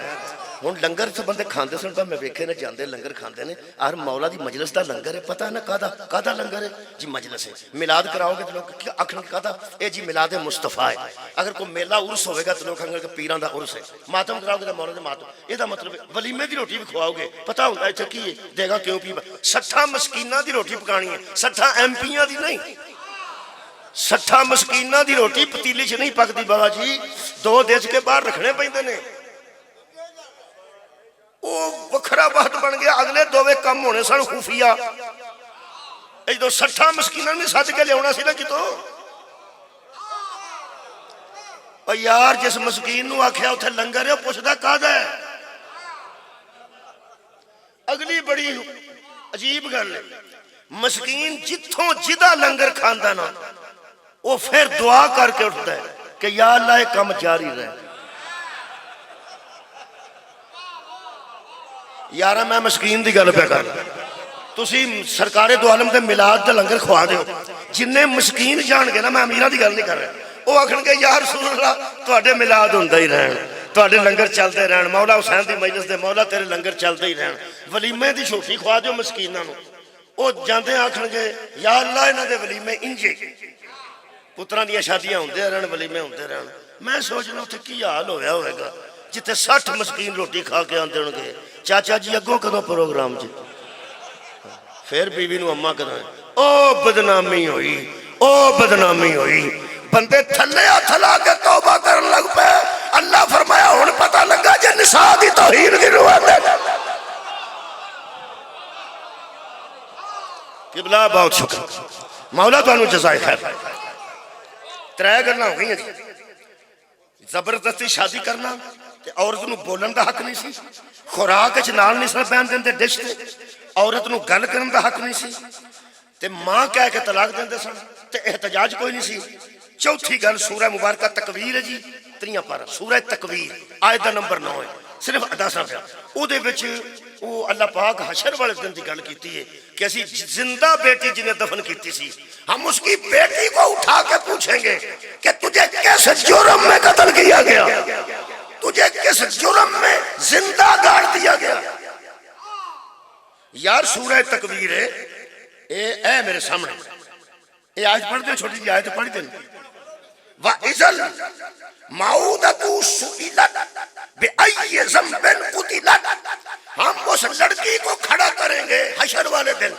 ہوں لنگر سے بندے کھاندے سن میں ویکھے نے جاندے لنگر کھاندے نے آر مولا دی مجلس دا لنگر ہے پتہ ہے نا کادا لنگر ہے جی مجلس ہے میلاد کراؤ گے تو لوگ آکھن کادا اے جی میلاد مصطفیٰ ہے اگر کوئی میلہ عرس ہوئے گا تو لوگ کہیں گے پیران دا عرس ہے ماتم کراؤ گے تو مولا دے ماتم یہ دا مطلب ہے ولیمے دی روٹی بھی کھواؤ گے پتہ ہوتا ہے کی ہے دے گا کیوں پی 60 مسکینہ دی روٹی پکانی ہے 60 ایم پیاں دی نہیں 60 مسکینہ دی روٹی پتیلی چ نہیں پکدی بابا جی 2 دیج کے باہر رکھنے پیندے نے وہ وکھرا بات بن گیا اگلے دووے کم ہونے سن خفیہ ایک دو 60 مسکینہ نے ساتھ کے لے ہونا سی نا کتوں اور یار جس مسکین نو آکھیا اتھے لنگر ہے پوچھدا کادا ہے اگلی بڑی عجیب گل ہے مسکین جتھوں جدا لنگر کھاندا نا وہ پھر دعا کر کے اٹھتا ہے کہ یا اللہ یہ کم جاری رہے یارہ میں مسکین دی گل پہ کر تسی سرکار دو عالم دے میلاد دا لنگر کھوا دیو جنہیں مسکین جان کے نا میں امیرہ دی گل نہیں کر رہا وہ آکھن کے یا رسول اللہ تواڈے میلاد ہوندا ہی رہن تواڈے لنگر چلتے رہن مولا حسین دی مجلس دے مولا تیرے لنگر چلتے ہی رہن ولیمے دی چھوٹی کھوا دیو مسکیناں نو وہ جاندے آکھن کے یا اللہ انہاں دے ولیمے انجے پتران دیا شادیاں ہوندے رہن ولیمے ہوندے رہن میں سوچنا اتھے کی حال ہویا ہوئے گا جتے 60 مسکین روٹی کھا کے آندے ہوں گے چاچا جی اگوں کدوں پروگرام جی پھر بیوی نو اماں کدوں او بدنامی ہوئی بندے تھلے تھلا کے توبہ کرن لگ پہ اللہ فرمایا ہن پتہ لگا جے نساء دی توہین دی روایت ہے قبلہ بہت شکر مولا تو انو جزائے خیر ترائے کرنا ہو گئی ہیں زبردستی شادی کرنا عورت نو بولن دا حق نہیں سی خوراک نال نہیں سن پہن دیں ڈش تے عورت نو گل کرن دا حق نہیں سی تے ماں کہہ کے طلاق دیں سن تے احتجاج کوئی نہیں سی چوتھی گل سورہ مبارکہ تکویر ہے جی 3 پارہ سورہ تکویر آیت دا نمبر 9 ہے صرف ادا سا پیا او دے وچ وہ اللہ پاک حشر والے دن دی گل کیتی ہے کہ اسی زندہ بیٹی جنہیں دفن کیتی سی ہم اس کی بیٹی کو اٹھا کے پوچھیں گے کہ تجھے کیسے جرم میں قتل کیا گیا تجھے کس جرم میں زندہ گاڑ دیا گیا یار سورہ تکویر ہے اے میرے سامنے اے آیت پڑھ دیں چھوٹی جی آیت پڑھ دیں وَإِذَا الْمَوْءُودَةُ سُئِلَتْ بِأَيِّ ذَنبٍ قُتِلَتْ ہم اس لڑکی کو کھڑا کریں گے حشر والے دن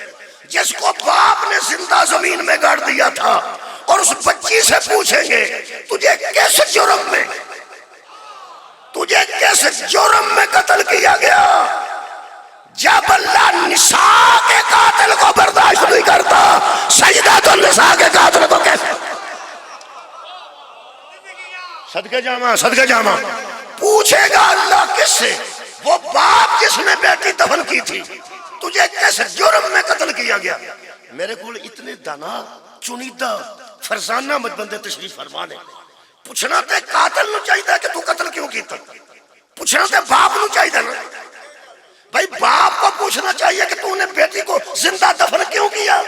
جس کو باپ نے زندہ زمین میں گاڑ دیا تھا اور اس بچی سے پوچھیں گے تجھے کس جرم میں قتل کیا گیا جب اللہ نساء کے قاتل کو برداشت نہیں کرتا سجدہ تو نساء کے قاتل کو کیسے صدقہ جامع پوچھے گا اللہ کس سے وہ باپ جس نے بیٹی دفن کی تھی تجھے کس جرم میں قتل کیا گیا میرے کول اتنے دانا چنیدہ فرزانہ مت بندے تشریف فرمانے پوچھنا تے قاتل نو چاہیے کہ تو قتل کیوں کیتا پوچھنا تے باپ نو چاہیے نا بھائی باپ کو پوچھنا چاہیے کہ تو نے بیٹی کو زندہ دفن کیوں کیا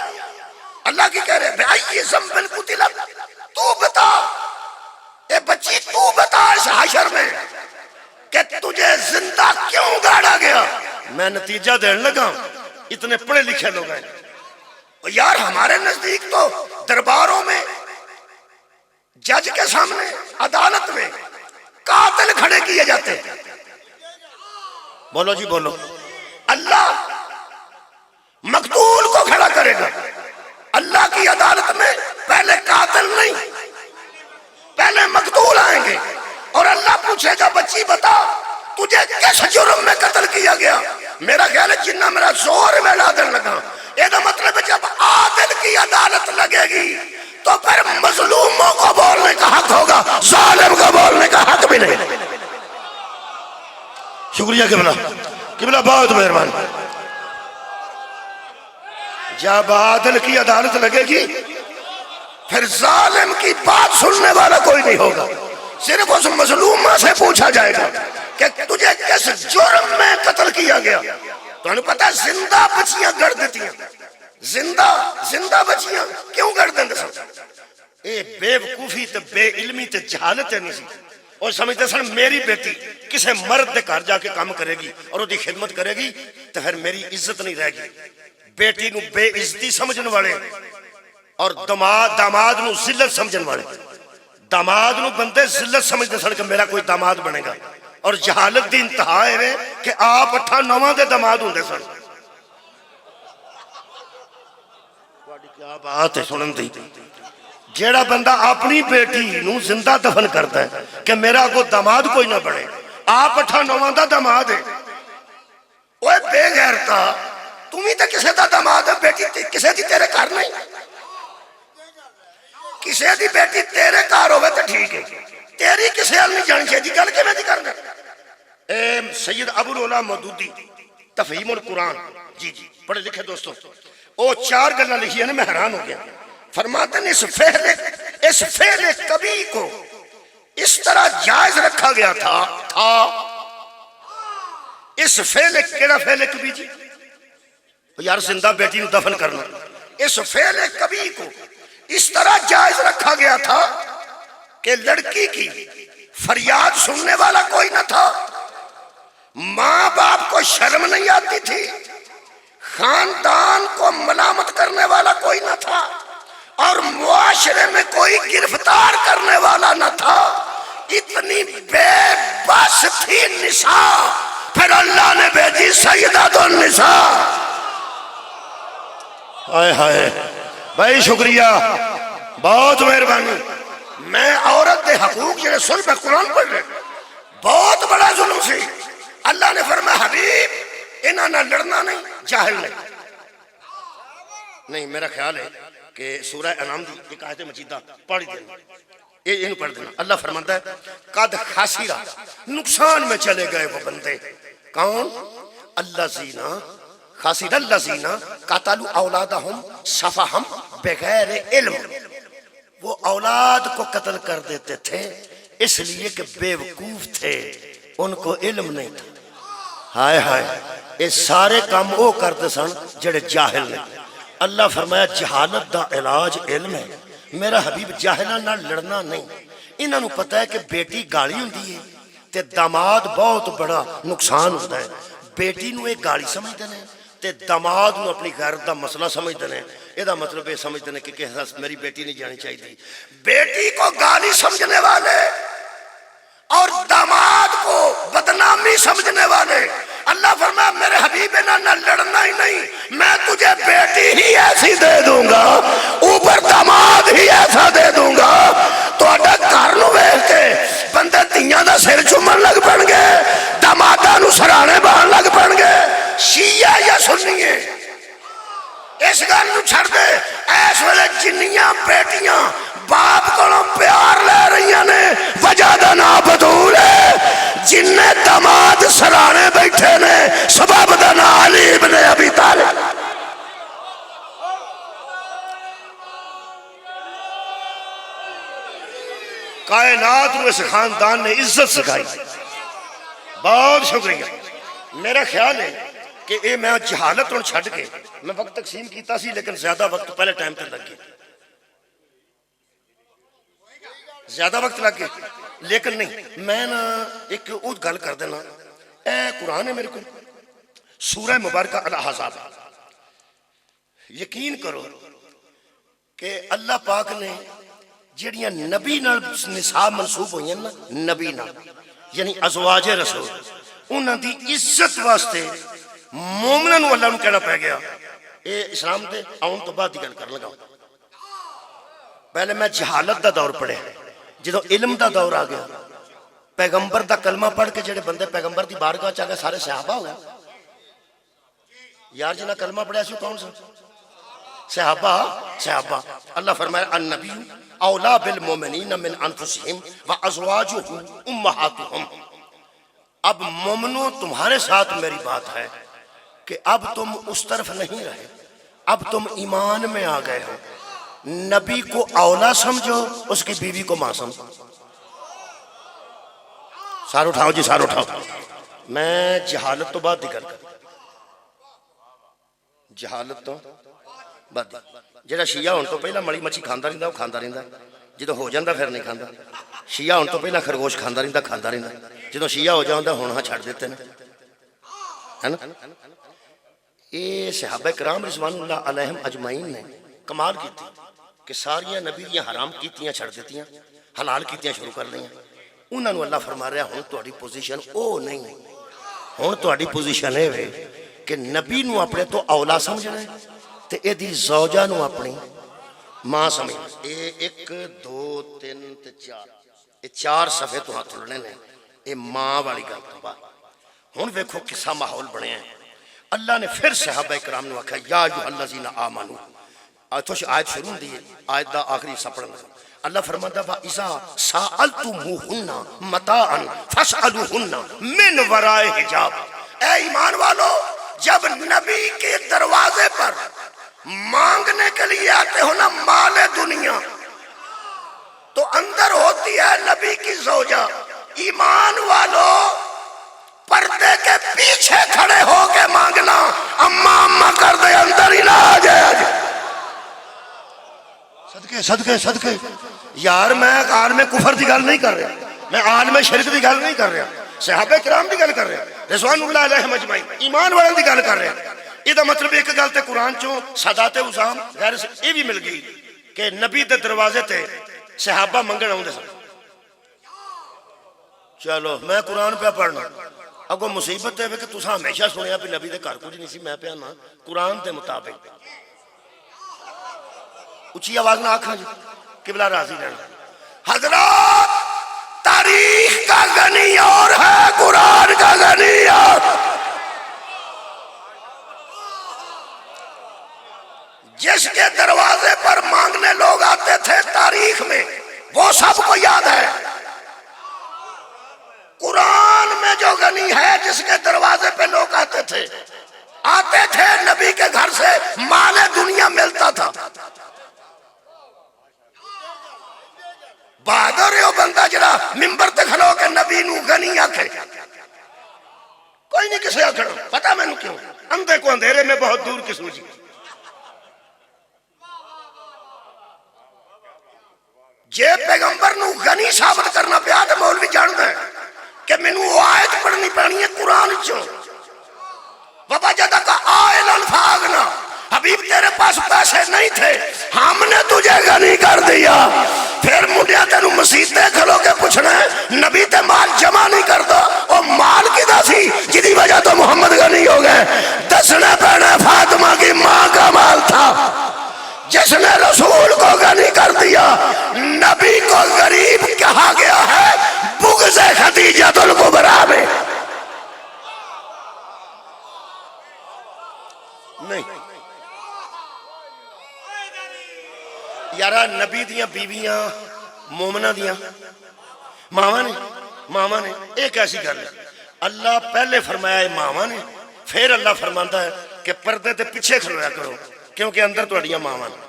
اللہ کی کہہ رہے بھائی ذنبن قتلت تو بتا اے بچی تو بتا اس حشر میں کہ تجھے زندہ کیوں گاڑا گیا میں نتیجہ دین لگا اتنے پڑھے لکھے لوگ ہیں یار ہمارے نزدیک تو درباروں میں جج کے سامنے عدالت میں قاتل کھڑے کیے جاتے ہیں بولو جی بولو اللہ مقتول کو کھڑا کرے گا اللہ کی عدالت میں پہلے قاتل نہیں پہلے مقتول آئیں گے اور اللہ پوچھے گا بچی بتا تجھے کس جرم میں قتل کیا گیا میرا خیال ہے جنہ میرا زور میں لادن لگا یہ مطلب ہے جب عادل کی عدالت لگے گی تو پھر مظلوموں کو بولنے کا حق ہوگا ظالم کو بولنے کا حق بھی نہیں شکریہ قبلہ بہت مہربان جب عادل کی عدالت لگے گی پھر ظالم کی بات سننے والا کوئی نہیں ہوگا صرف اس مظلومہ سے پوچھا جائے گا کہ تجھے کس جرم میں قتل کیا گیا تو انہوں پتا زندہ بچیاں گڑ دیتی ہیں زندہ بچیاں کیوں گڑ دیں اے بے وقوفی تے بے علمی تے جہالت ہے نہیں سی اور سمجھتے سن میری بیٹی کسے مرد دے گھر جا کے کام کرے گی اور دی خدمت کرے گی تو پھر میری عزت نہیں رہے گی. بیٹی نو بے عزتی سمجھن والے اور داماد نو ذلت سمجھن والے. داماد نو بندے ذلت سمجھتے سن کہ میرا کوئی داماد بنے گا, اور جہالت دی انتہا ہے کہ آپ 8-9 دے داماد ہوندے سن. کیا بات ہے سنن دی. جیڑا بندہ اپنی بیٹی نو زندہ دفن کرتا ہے کہ میرا کو داماد کوئی نہ بنے, آپ 8-9 دا داماد ہے. اوے بے غیرتا, تمہیں تو کسے دا داماد ہے, بیٹی کسے دی تیرے گھر نہیں, کسے دی بیٹی تیرے گھر ہوئے تو ٹھیک ہے, تیری کسے حال نہیں جانی چاہیے. گل کے میں دی کرنا سید ابو العلا مودودی تفہیم القرآن, جی پڑھے لکھے دوستوں, وہ 4 گلہ لکھی ہے نا, میں حیران ہو گیا. فرماتے ہیں اس فعل کبھی کو اس طرح جائز رکھا گیا تھا اس فعل کیڑا فعل کبھی جی یار زندہ بیٹی نو دفن کرنا, اس فعل کبھی کو اس طرح جائز رکھا گیا تھا کہ لڑکی کی فریاد سننے والا کوئی نہ تھا, ماں باپ کو شرم نہیں آتی تھی, خاندان کو ملامت کرنے والا کوئی نہ تھا, اور معاشرے میں کوئی گرفتار کرنے والا نہ تھا. اتنی بے بس تھی نساء, پھر اللہ نے بھیجی سیدۃ النساء. ہائے ہائے بھائی شکریہ, بہت مہربانی. میں عورت دے حقوق جنہیں سن پہ قرآن پڑھ رہے, بہت بڑا ظلم سی. اللہ نے فرمایا حبیب انہاں نہ لڑنا نہیں, جاہل نہیں. میرا خیال ہے کہ سورہ انعام دی ایک آیت مجیدہ پڑھ دینا, یہ پڑھ دینا. اللہ فرماتا ہے قد خاسرہ, نقصان میں چلے گئے وہ بندے. کون؟ الذین خاسر الذین قتلوا اولادہم سفہم بغیر علم, وہ اولاد کو قتل کر دیتے تھے اس لیے کہ بے وقوف تھے, ان کو علم نہیں تھا. ہائے ہائے, یہ سارے کام وہ کرتے سن جڑے جاہل نے. اللہ فرمایا جہالت دا علاج علم ہے. میرا حبیب جاہلہ نہ لڑنا نہیں. انہوں نے پتہ ہے کہ بیٹی گالی ہوندی ہے تے داماد بہت بڑا نقصان ہوتا ہے. بیٹی نو ایک گالی سمجھتے ہیں تے داماد نو اپنی غیرت دا مسئلہ سمجھتے ہیں. یہ دا مطلب یہ سمجھتے ہیں کہ میری بیٹی نہیں جانی چاہیے. بیٹی کو گالی سمجھنے والے اور داماد کو بدنامی سمجھنے والے, اللہ فرمایا میرے حبیب نہ لڑنا ہی نہیں, میں تجھے بیٹی ہی ایسی دے دوں گا, اوپر داماد ہی ایسا دے دوں گا. تو اڈا کارنو بیٹھ کے بندے تیاں دا سر چومن لگ پڑ گے, دامادہ نو سرانے بہن لگ پڑ گے. شیعہ یا سنیے اس گل نو چھڑ دے. ایس ویلے جنیاں بیٹیاں باپ کو پیار لے رہی نے, وجہ دا نا بدول ہے. جن داماد سرانے بیٹھے نے سبب دا نا علی ابن ابی طالب. کائنات میں اس خاندان نے عزت سکھائی. بہت شکریہ. میرا خیال ہے کہ اے میں جہالت اور چھڑ کے میں وقت تقسیم کیتا سی, لیکن زیادہ وقت پہلے ٹائم تے لگ گیا, زیادہ وقت لگ گیا. لیکن نہیں, میں نا ایک اور گل کر دینا. اے قرآن ہے میرے کو, سورہ مبارکہ الاحزاب. یقین کرو کہ اللہ پاک نے جڑیاں نبی نال نساء منسوب ہوئی ہیں نا, نبی نال یعنی ازواج رسول, انہاں دی عزت واسطے مومنوں نو اللہ نو کہنا پہ گیا. اے اسلام دے آن تو بعد دی گل کر لگا. پہلے میں جہالت دا دور پڑھے, جدو علم دا دور آ گیا, پیغمبر دا کلمہ پڑھ کے جڑے بندے پیغمبر دی بارگاہ چاہ گئے سارے صحابہ ہو گئے. یار جنہاں کلمہ پڑھے ایسے کون سا صحابہ. اللہ فرمایا النبی اولا بالمومنین من انفسہم وازواجہم امہاتہم. اب مومنوں تمہارے ساتھ میری بات ہے کہ اب تم اس طرف نہیں رہے, اب تم ایمان میں آ گئے ہو. نبی کو اولا سمجھو, اس کی بیوی کو ماں سمجھو. سار اٹھاؤ جی, سار اٹھاؤ. میں جہالت تو بعد ذکر کر, جہالت تو بعد. جڑا شیعہ ہون تو پہلا مڑی مچھی کھاندا رہندا, وہ کھاندا رہندا, جدو ہو جاندا پھر نہیں کھاندا. شیعہ ہوں تو پہلا خرگوش کھاندہ رہندا جدوں شیعہ ہو جاؤں ہوں ہاں چھڑ دیتے ہیں ہے نا. یہ صحابہ کرام رضوان اللہ علیہم اجمعین نے کمال کی تھی کہ ساریاں نبی دیاں حرام کیتیاں چھڑ دیتیاں حلال کیتیاں شروع کر لیں. انہوں نے اللہ فرما رہا ہوں تہاڈی پوزیشن او نہیں, ہوں تہاڈی پوزیشن ہے کہ نبی نو اپنے تو اولا سمجھنا ہے تے اے دی زوجہ نو اپنی ماں سمجھنا. اے 1 2 3 تے 4 یہ 4 صفحے تو ہاتھ لڑنے نے یہ ماں والی گل تو بعد. ہن ویکھو کسا ماحول بنیا ہے. اللہ نے پھر صحابہ کرام نے آکھا یا ایھا الذین آمنو. آیت شروع دی ہے, آیت دا آخری حصہ پڑھنا. اللہ فرماتا ہے وَإِذَا سَأَلْتُمُوهُنَّ مَتَاعًا فَاسْأَلُوهُنَّ مِنْ وَرَائِ حِجَابٍ. اے ایمان والو, جب نبی کے دروازے پر مانگنے کے لیے آتے ہو نا مال دنیا, تو اندر ہوتی ہے نبی کی زوجہ. ایمان والو پردے کے پیچھے کھڑے ہو کے مانگنا, اماں اماں کر دے اندر ہی نہ آ جائے. صدقے صدقے صدقے یار, میں عالم کفر دی گل نہیں کر رہا, میں عالم شرک دی گل نہیں کر رہا, صحابہ کرام دی گل کر رہا, رضوان اللہ علیہم اجمعین ایمان والوں دی گل کر رہا. یہ دا مطلب ایک گل تے قرآن چوں سادات عظام غیر یہ بھی مل گئی کہ نبی دے دروازے تے صحابہ منگن آؤندے سن. چلو میں قرآن پہ پڑھنا, اگو مصیبت ہے کہ تساں ہمیشہ سنیا پہ نبی دے گھر کچھ نہیں سی. میں پہ آنا قرآن دے مطابق اچھی آواز نہ آکھا جی قبلہ راضی رہنا. حضرات تاریخ کا غنی اور ہے, قرآن کا غنی اور. جس کے دروازے پر مانگنے لوگ آتے تھے تاریخ میں وہ سب کو یاد ہے. قرآن میں جو غنی ہے جس کے دروازے پہ لوگ آتے تھے نبی کے گھر سے مال دنیا ملتا تھا. بہادر ہے وہ بندہ جڑا ممبر تے کھلو کے نبی نو غنی آکھے. کوئی نہیں کسے آکھنا, پتا میں نو کیوں, اندھے کو اندھیرے میں بہت دور کی سوجی. جے پیغمبر نو غنی ثابت کرنا پیا تو مولوی جاندا ہے کہ مینوں وہ آیت پڑھنی پڑنی ہے قرآن چوں, وَوَجَدَكَ عَائِلًا فَأَغْنَىٰ. حبیب تیرے پاس پیسے نہیں تھے, ہم نے تجھے غنی کر دیا. پھر منڈیا تینوں مسیح کھلو کے پوچھنا ہے نبی تے مال جمع نہیں کرتا, وہ مال کدا سی جدی وجہ تو محمد غنی ہو گئے. دسنا پینا فاطمہ کی ماں کا مال تھا جس نے رسول کو غنی کر دیا. نبی کو غریب کہا گیا ہے بغض خدیجہ الکبریٰ میں. نہیں یارا, نبی دیاں بیویاں مومنہ دیاں ماما نے ایک ایسی گل ہے. اللہ پہلے فرمایا ہے ماما نے, پھر اللہ فرماتا ہے کہ پردے تے پیچھے کھلویا کرو کیونکہ اندر تہاڈیاں ماما نے.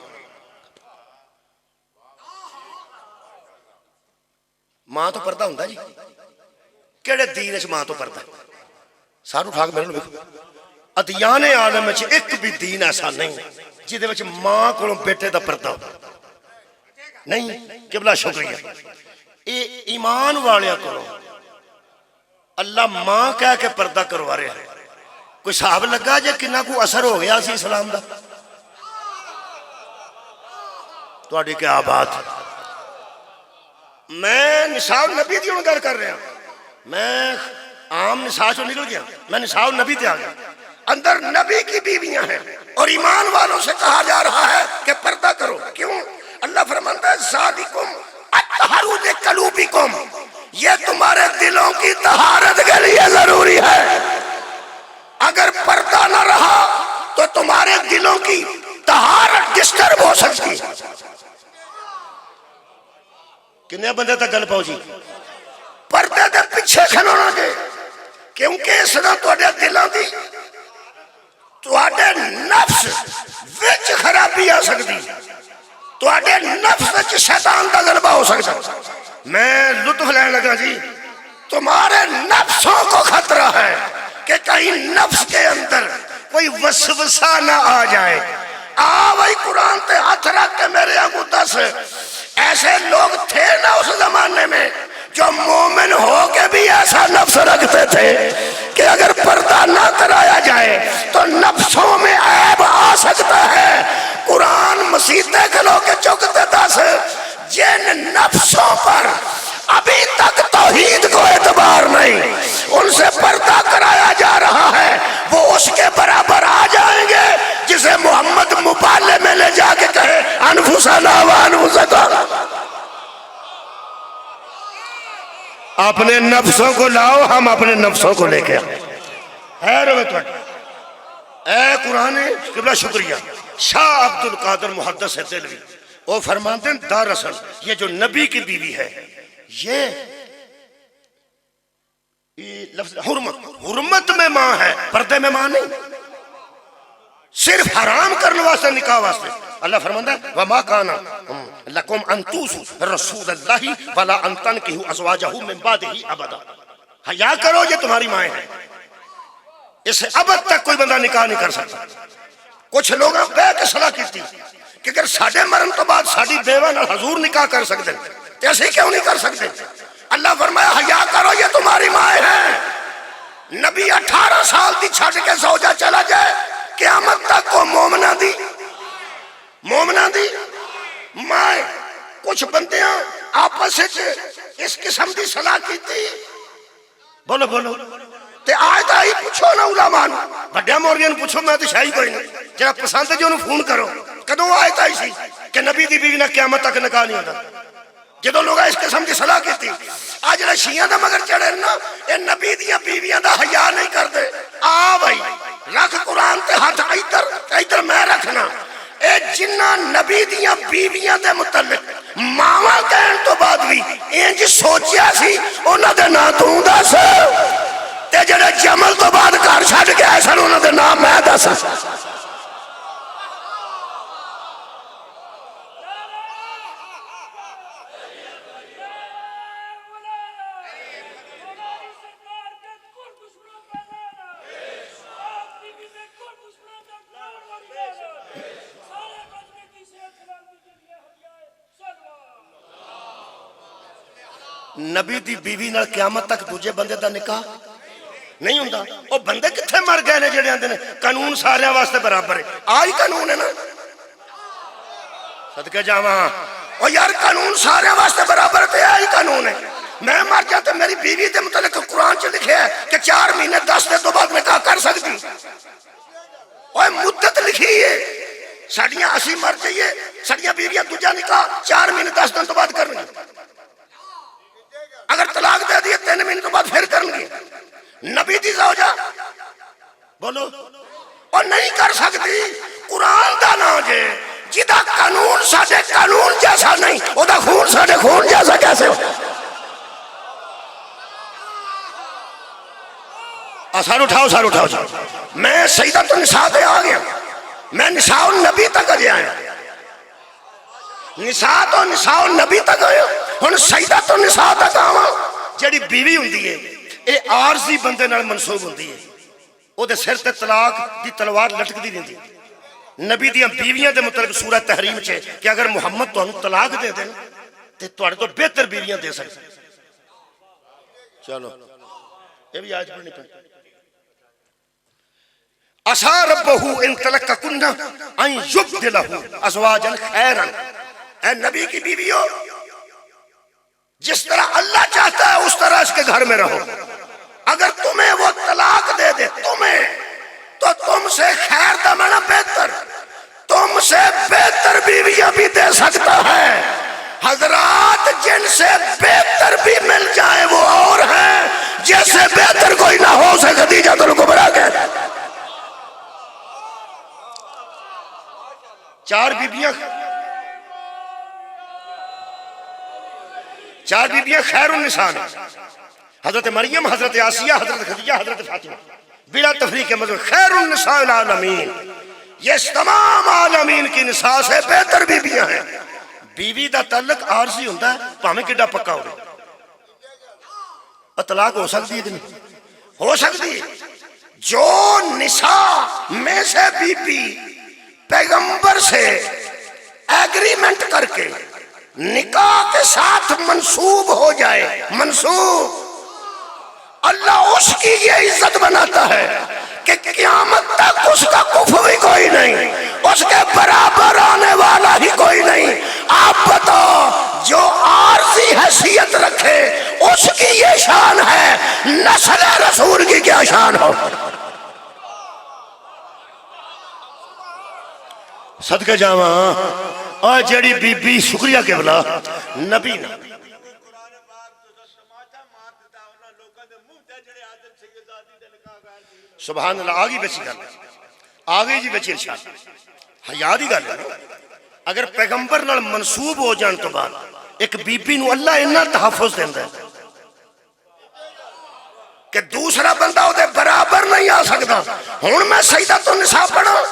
ماں تو پردہ ہوندا جی, کیڑے دین وچ ماں تو پردہ؟ سارو ٹھاک میرے ویکھو, ادیان عالم وچ ایک بھی دین ایسا نہیں جدے وچ ماں کولوں بیٹے دا پردہ ہو نہیں. قبلہ شکریہ. اے ایمان والیاں کولوں اللہ ماں کہہ کے پردہ کروا رہے ہیں. کوئی صاحب لگا جے کنا کو اثر ہو گیا سی اسلام دا؟ تہاڈی کیا بات. میں نصاب نبی دی ہن گل کر رہا, میں عام نصاب چوں نکل گیا, میں نصاب نبی تے آ گیا. اندر نبی کی بیویاں ہیں اور ایمان والوں سے کہا جا رہا ہے کہ پردہ کرو. کیوں؟ اللہ فرماتا ہے ذالکم اطہر لقلوبکم, یہ تمہارے دلوں کی طہارت کے لیے ضروری ہے. اگر پردہ نہ رہا تو تمہارے دلوں کی طہارت ڈسٹرب ہو سکتی. کنے بندے تک گل پہنچی؟ پردے دے پیچھے کھلونا گے کیونکہ اس طرح تواڈے دلاں دی تواڈے نفس وچ خرابی آ سکتی, تواڈے نفس وچ شیطان دا غلبہ ہو سکتا. میں لطف لینے لگا جی, تمہارے نفسوں کو خطرہ ہے کہ کہیں نفس کے اندر کوئی وسوسہ نہ آ جائے. وہی قرآن تے ہاتھ رکھ کے میرے آنگو دس ایسے لوگ تھے نا اس زمانے میں جو مومن ہو کے بھی ایسا نفس رکھتے تھے کہ اگر پردہ نہ کرایا جائے تو نفسوں میں عیب آ سکتا ہے. قرآن مسیطے کھلو کے چکتے دس جن نفسوں پر ابھی تک توحید کو اعتبار نہیں ان سے پردہ کرایا جا رہا ہے وہ اس کے برابر آ جائیں گے جسے محمد مبالے میں لے جا کے کہے انفسنا وانفسکم. اپنے نفسوں کو لاؤ ہم اپنے نفسوں کو لے کے اے قرآن قبلہ شکریہ. شاہ عبد القادر محدث دہلوی وہ فرماتے ہیں دراصل یہ جو نبی کی بیوی ہے یہ لفظ حرمت میں ماں ہے پردے میں ماں نہیں. صرف حرام کرنے واسطے نکاح واسطے اللہ فرماتا ہے وما کانا لکم ان توسوا رسول اللہ ولا ان تنکحوا ازواجہ من بعدہ ابدا. حیا کرو یہ تمہاری مائیں ہیں اسے ابد تک کوئی بندہ نکاح نہیں کر سکتا. کچھ لوگ بے کے صلاح کیتی کہ اگر ساڈے مرن تو بعد ساڈی بیوہ نال حضور نکاح کر سکتے تو ایسے کیوں نہیں کر سکتے. اللہ فرمایا حیا کرو یہ تمہاری مائیں ہیں. نبی 18 سال دی چھڑ کے زوجہ چلا جائے قیامت تک کو مومنہ دی مائیں. کچھ بندیاں آپس اس قسم دی صلاح کیتی بولو بولو تے آیت آئی پوچھو نا علماء بڑے مولویوں پوچھو میں تو شاہی کوئی نہیں جب پسند ہے جو انہوں فون کرو کدوں آیت آئی سی کہ نبی دی بیوی نہ قیامت تک نکاح نہیں ہوتا. جدو لوگ اس قسم کی صلاح کی تھی آج شیعہ دا مگر چڑھے نا یہ نبی دیاں بیویاں دا حیا نہیں کرتے. آ بھائی رکھ قرآن تے ہاتھ ادھر میں رکھنا اے جنہ نبی دیاں بیویاں دے متعلق ماواں کہن تو بعد بھی انج سوچیا سی انہاں دے نام تو دس تے جڑے جمل تو بعد گھر چھڈ کے آئے سن انہاں دے نام میں دس. نبی دی بیوی نال قیامت تک دوجے بندے دا نکاح نہیں ہوندا. او بندے کتھے مر گئے نے جڑے آندے نے قانون سارے واسطے برابر ہے. آئی قانون ہے نا صدقے جاواں او یار قانون سارے واسطے برابر تے آئی قانون ہے. میں مر جاتا میری بیوی دے متعلق قرآن چ لکھیا ہے کہ 4 مہینے 10 دن تو بعد نکاح کر سکتی. اوے مدت لکھی ہے ساڈیاں اسی مر جائیے ساڈیاں بیویاں دوجا نکاح 4 مہینے 10 دن تو بعد کرن گی. اگر طلاق دے دیے 3 مہینے تو بعد پھر کرن گی. نبی دی زوجہ بولو اور نہیں کر سکتی. قرآن دا نا جے جدا قانون ساڈے قانون جیسا نہیں او دا خون ساڈے خون جیسا کیسے ہو. سار اٹھاؤ میں سیدۃ النساء تے آ گیا. میں نساء النبی تک آیا نساء النبی تک آیا ہن سیدۃ النساء تک آواں. جڑی بیوی ہوندی ہے اے عارضی بندے نال منسوب ہوندی ہے او دے سر تے طلاق دی تلوار لٹکدی رہندی. نبی دیاں بیویاں دے متعلق سورہ تحریم چ کہ اگر محمد تانوں طلاق دے دین تے تواڈے تو بہتر بیویاں دے سکدے. چلو یہ بھی آج پڑھنی پڑی. عسى ربه ان طلقكن ان يبدله ازواجا خيرا. اے نبی کی بیویوں جس طرح اللہ چاہتا ہے اس طرح اس کے گھر میں رہو. اگر تمہیں وہ طلاق دے دے تمہیں تو تم سے خیر دمانا بہتر تم سے بہتر بیویاں بھی دے سکتا ہے. حضرات جن سے بہتر بھی مل جائے وہ اور ہیں جیسے بہتر کوئی نہ ہو سے خدیجہ الکبریٰ کہتے ہیں. 4 بیبیاں خیر النساء حضرت مریم حضرت آسیہ حضرت خدیجہ حضرت فاطمہ بلا تفریق مطلب خیر النساء العالمین. یہ تمام عالمین کی نساء سے بہتر بیویاں ہیں. بیوی دا تعلق عارضی ہوتا ہے پاویں کڈا پکا ہو طلاق ہو سکتی ہے کہ نہیں ہو سکتی ہے. جو نساء میں سے بی بی پیغمبر سے ایگریمنٹ کر کے نکاح کے ساتھ منسوب ہو جائے، منسوب، اللہ اس کی یہ عزت بناتا ہے کہ قیامت تک اس کا کفو بھی کوئی نہیں، اس کے برابر آنے والا ہی کوئی نہیں۔ آپ بتاؤ جو عارضی حیثیت رکھے اس کی یہ شان ہے، نسل رسول کی کیا شان ہو۔ صدقہ جاواں اور جڑی بی بی شکریہ کے بلا نبی نا سبحان اللہ، آگی بچی گل آگے جی بچی ارشاد حیا دی گل ہے۔ اگر پیغمبر نال منسوب ہو جان تو بعد ایک بی بی نو اللہ اتنا تحفظ دیندا ہے کہ دوسرا بندہ وہ برابر نہیں آ سکتا۔ ہن میں سجدۃ النساء پڑھا،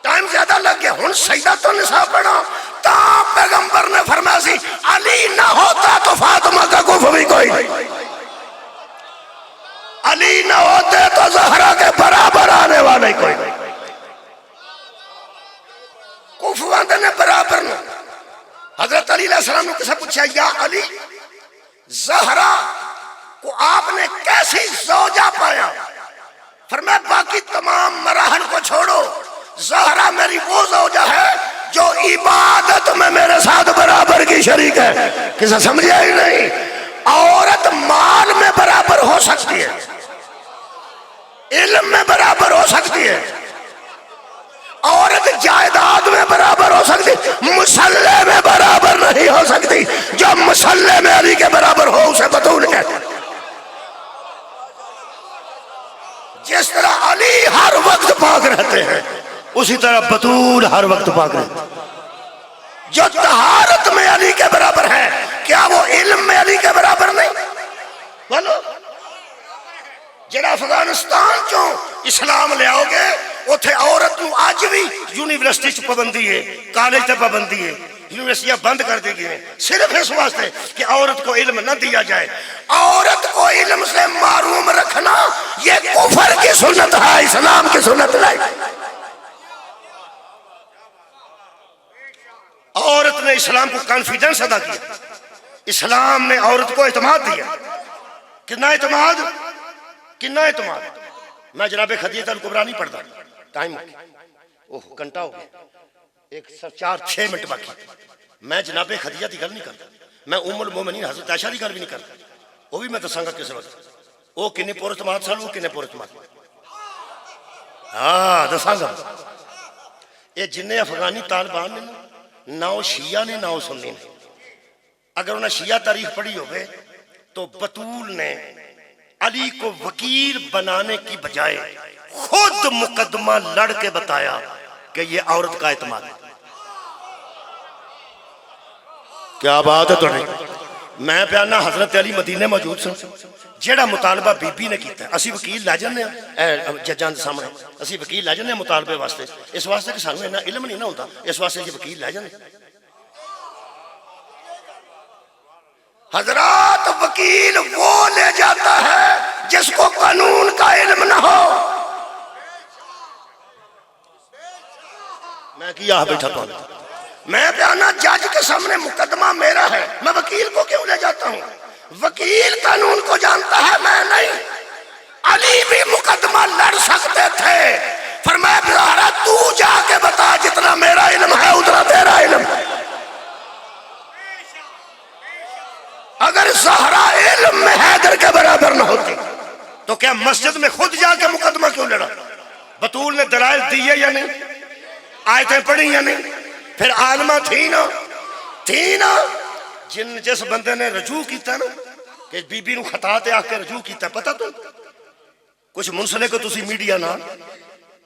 ٹائم زیادہ لگ گیا، ہن سجدۃ النساء پڑھا، تا پیغمبر نے فرمایا سی علی نہ ہوتا تو فاطمہ کا کفو بھی کوئی نہیں، علی نہ ہوتے تو زہرا کے برابر آنے والے کوئی نہیں۔ کفو نے برابر نہ۔ حضرت علی علیہ السلام نے کسے پوچھا یا علی زہرا کو آپ نے کیسی زوجہ پایا؟ فرمایا باقی تمام مراحل کو چھوڑو، زہرا میری وہ زوجہ ہے جو عبادت میں میرے ساتھ برابر کی شریک ہے۔ کسے سمجھا ہی نہیں؟ عورت مال میں برابر ہو سکتی ہے، علم میں برابر ہو سکتی ہے، عورت جائیداد میں برابر ہو سکتی، مسلح میں برابر نہیں ہو سکتی۔ جو مسلح میں علی کے برابر ہو اسے بطول کہتے ہیں۔ جس طرح علی ہر وقت پاک رہتے ہیں اسی طرح بطول ہر وقت پاک رہتے ہیں۔ جو طہارت میں علی کے برابر ہے کیا وہ علم میں علی کے برابر نہیں؟ بولو جڑا افغانستان چوں اسلام لے آؤ گے اتھے عورت نو آج بھی یونیورسٹی چ پابندی ہے، کالج تے پابندی ہے، یونیورسٹیاں بند کر دی گئی ہیں صرف اس واسطے کہ عورت کو علم نہ دیا جائے۔ عورت کو علم سے محروم رکھنا یہ کفر کی سنت ہے، اسلام کی سنت نہیں۔ عورت نے اسلام کو کانفیڈنس ادا کیا، اسلام نے عورت کو اعتماد دیا۔ کتنا اعتماد، کتنا اعتماد۔ میں جناب خدیجہ الکبریٰ نہیں پڑھتا، ٹائم اوہ گھنٹہ ہو گیا، ایک 4-6 منٹ باقی۔ میں جناب خدیجہ کی گل نہیں کرتا، میں ام المومنین حضرت عائشہ کی گل بھی نہیں کرتا، وہ بھی میں دساں گا کس وقت وہ کنے پور اعتماد سن، وہ کنے پور اعتماد، ہاں دساں گا۔ یہ جن افغانی طالبان نے نہ وہ شیعہ نے نہ وہ سنی نے، اگر انہیں شیعہ تاریخ پڑھی ہوگے تو بطول نے علی کو وکیل بنانے کی بجائے خود مقدمہ لڑ کے بتایا کہ یہ عورت کا اعتماد ہے۔ کیا بات ہے تھوڑی؟ میں پیانا حضرت علی مدینے موجود سن، جیڑا مطالبہ بی بی نے کیتا ہے اسی وکیل لے جانے ہیں ججاں دے سامنے، اسی وکیل لے جانے ہیں مطالبے واسطے، اس واسطے کہ سانوں اتنا علم نہیں نہ ہوتا، اس واسطے یہ وکیل لے جانے۔ حضرات وکیل وہ لے جاتا ہے جس کو قانون کا علم نہ ہو۔ میں کیا بیٹھا تو میں بیانا جج کے سامنے مقدمہ میرا ہے، میں وکیل کو کیوں لے جاتا ہوں؟ وکیل قانون کو جانتا ہے، میں نہیں۔ علی بھی مقدمہ لڑ سکتے تھے، فرمایا زہرا تو جا کے بتا جتنا میرا علم ہے اتنا تیرا علم ہے۔ اگر زہرا علم میں حیدر کے برابر نہ ہوتی تو کیا مسجد میں خود جا کے مقدمہ کیوں لڑا؟ بطول نے دلائل دیے یا نہیں؟ آیتیں پڑھی یا نہیں؟ پھر عالمہ تھی نا جس بندے نے رجوع کیتا نا کہ بی بی نو خطا تے آ کے رجوع کیتا، پتہ تو کچھ منسلے کو تسی میڈیا نہ،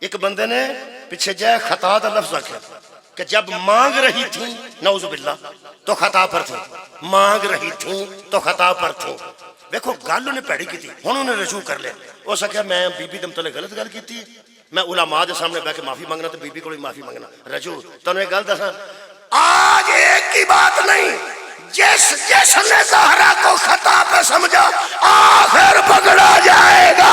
ایک بندے نے پیچھے جائے خطا دا لفظ آکھا کہ جب مانگ رہی تھی نعوذ باللہ تو خطا پر تھی، مانگ رہی تھی تو خطا پر تھی۔ دیکھو گل انہیں پیڑی کی تھی، انہوں نے رجوع کر لیا، وہ سکیا میں بی بی دم تلے غلط گل کی تھی، میں علماء دے سامنے بیٹھ کے معافی مانگنا تو بی بی کو بھی معافی مانگنا، رجوع تو انہیں گل دسا۔ آج ایک کی بات نہیں، جس نے زہرا کو خطا پہ سمجھا آخر پکڑا جائے گا۔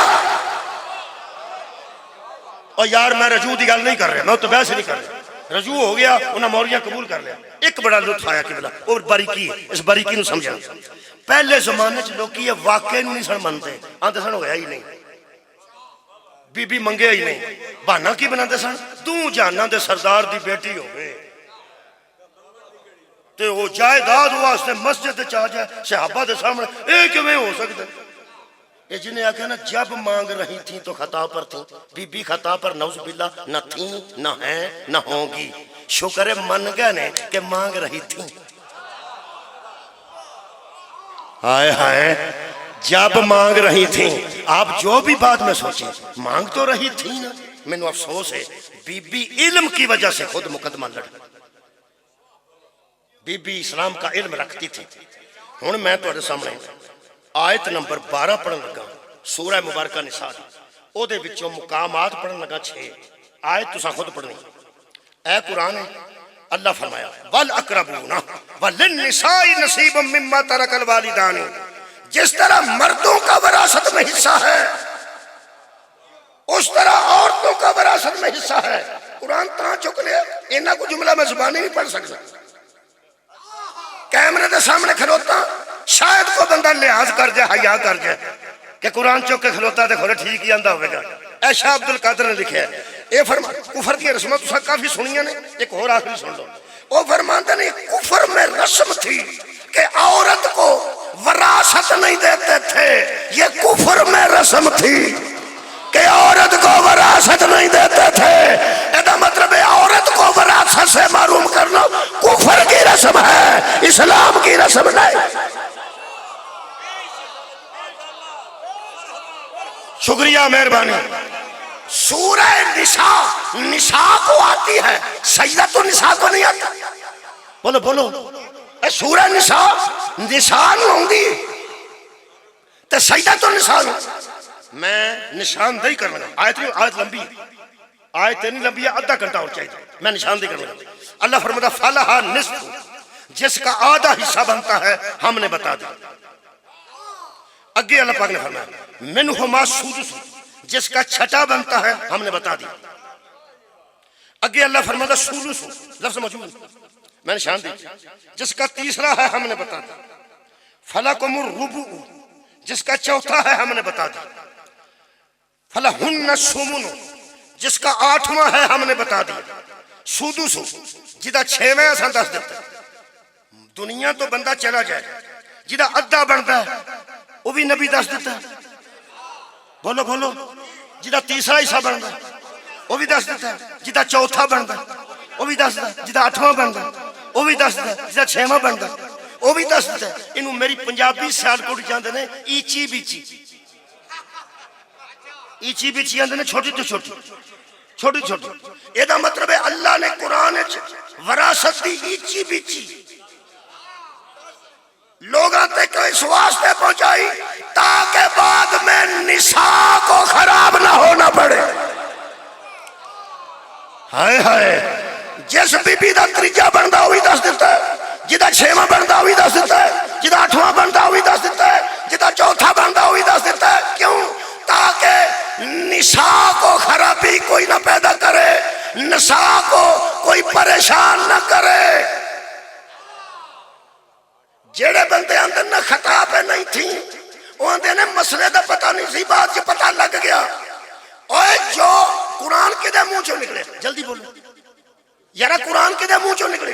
اور یار میں رجوع دی گل نہیں کر رہا، میں تو بحث نہیں کر رہا، رجوع ہو گیا، انہیں موریاں قبول کر لیا۔ ایک بڑا لطف آیا قبلہ، اور باریکی، اس باریکی نو سمجھنا۔ پہلے زمانے چ لوگ یہ واقعے نہیں سن منتے، آتے سن ہویا ہی نہیں، بی بی منگے ہی نہیں، بہانا کی بناتے سن، تو جانا دے سردار دی بیٹی ہوئے تے وہ جائیداد واسطے مسجد چاہ جائے صحابہ دے سامنے، اے کیویں ہو سکتا ہے؟ یہ جنہیں آکھا نا جب مانگ رہی تھیں تو خطا پر تھیں، بی بی خطا پر نعوذ باللہ نہ تھیں نہ ہیں نہ ہوں گی، شکر من گئے نے کہ مانگ رہی تھیں۔ ہائے ہائے، جب مانگ رہی تھیں، آپ جو بھی بعد میں سوچیں، مانگ تو رہی تھیں نا۔ میں نے افسوس ہے بی بی علم کی وجہ سے خود مقدمہ لڑ، بی بی اسلام کا علم رکھتی تھی۔ ہن میں تواڈے سامنے آیت نمبر 12 پڑھن لگا، سورہ مبارکہ نساء دی، او دے وچوں مقامات پڑھن لگا 6 آیت تساں خود پڑھنی۔ اے قرآن ہے، اللہ فرمایا وَالْأَقْرَبُونَ وَلِلنِّسَاءِ نَصِيبٌ مِّمَّا تَرَكَ الْوَالِدَانِ، جس طرح مردوں کا وراثت میں حصہ ہے اس طرح عورتوں کا وراثت میں حصہ ہے۔ قرآن تاں چک لیا، انہاں کو جملہ میں زبانی نہیں پڑھ سکتا، کیمرے دے سامنے کھلوتا شاید کو بندہ لحاظ کر جائے، حیا کر جائے کہ قرآن چوک کے کھلوتا ہے کھولے ٹھیک ہی آندہ ہوئے گا۔ اے شاہ عبد القادر نے لکھا ہے، اے فرما کفر کی رسمت تساں کافی سنیاں نے، ایک اور آخری سن لو۔ وہ فرماتے ہیں کفر میں رسم تھی کہ عورت کو وراثت نہیں دیتے تھے، یہ کفر میں رسم تھی کہ عورت کو وراثت نہیں دیتے تھے۔ ایدہ مطلب ہے عورت کو وراثت سے معروم کرنا کفر کی رسم ہے، اسلام کی رسم نہیں۔ شکریہ، مہربانی۔ سورہ نساء، نساء کو آتی ہے، سیدۃ النساء کو نہیں آتا۔ بولو بولو، اے سورہ نساء نساء نو ہوں گی تے سیدۃ النساء نو۔ میں نشان دہی کرنا، آیت نہیں، آیت لمبی، آیت نہیں لمبی ہے، آدھا گھنٹہ اور چاہیے، میں نشان دہی کرنا۔ اللہ فرماتا فَلَهَا نِصْفُ، جس کا آدھا حصہ بنتا ہے ہم نے بتا دیا۔ اگے اللہ پاک نے فرمایا مِنْهُمَا السُّدُسُ، جس کا چھٹا بنتا ہے ہم نے بتا دیا۔ اگے اللہ فرماتا سُدُسُ، لفظ موجود، میں نشان دی، جس کا تیسرا ہے ہم نے بتا دیا۔ فَلَكُمُ الرُّبُعُ، جس کا چوتھا ہے ہم نے بتا دیا۔ فَلَهُنَّ الثُّمُنُ، جس کا 8واں ہے ہم نے بتا دیا۔ سُدُسُ، جدہ 6واں اساں دس دیتا ہے۔ دنیا تو بندہ چلا جائے، جدہ ادھا بنتا ہے وہ بھی نبی دس دیتا ہے۔ بولو بولو، جدہ تیسرا حصہ بنتا ہے وہ بھی دس دیتا ہے، جدہ چوتھا بنتا ہے وہ بھی دس دیتا ہے، جدہ 8واں بنتا ہے وہ بھی دس دیتا ہے، جدہ 6واں بنتا ہے وہ بھی دس دیتا ہے۔ انہوں میری پنجابی سیال کوٹ جاندے نے ایچی بیچی، ایچی بیچی جاندے نے چھوٹی تو چھوٹی، چھوٹی چھوٹی۔ یہ دا مطلب ہے اللہ نے قرآن وراثت دی ایچی بیچی لوگاں تک اس واسطے پہنچائی تاکہ بعد میں نساء کو خراب نہ ہونا پڑے۔ ہائے ہائے، جس بی بی دا تریجا بندہ ہوئی دس دیتا ہے، جدہ 6واں بندہ ہوئی دس دیتا ہے، جدہ 8واں بندہ ہوئی دس دیتا ہے، جدہ چوتھا بندہ ہوئی دس دیتا ہے۔ کیوں؟ تاکہ نساء کو خرابی کوئی نہ پیدا کرے، نساء کو کوئی پریشان نہ کرے۔ جیڑے بندے اندر نہ خطا پہ نہیں تھی وہ اندر نے مسئلے دا پتہ نہیں سی، بات جو پتہ لگ گیا۔ اوہ جو قرآن کے دے منہ چوں نکلے، جلدی بولو یارا، قرآن کے دے منہ چوں نکلے،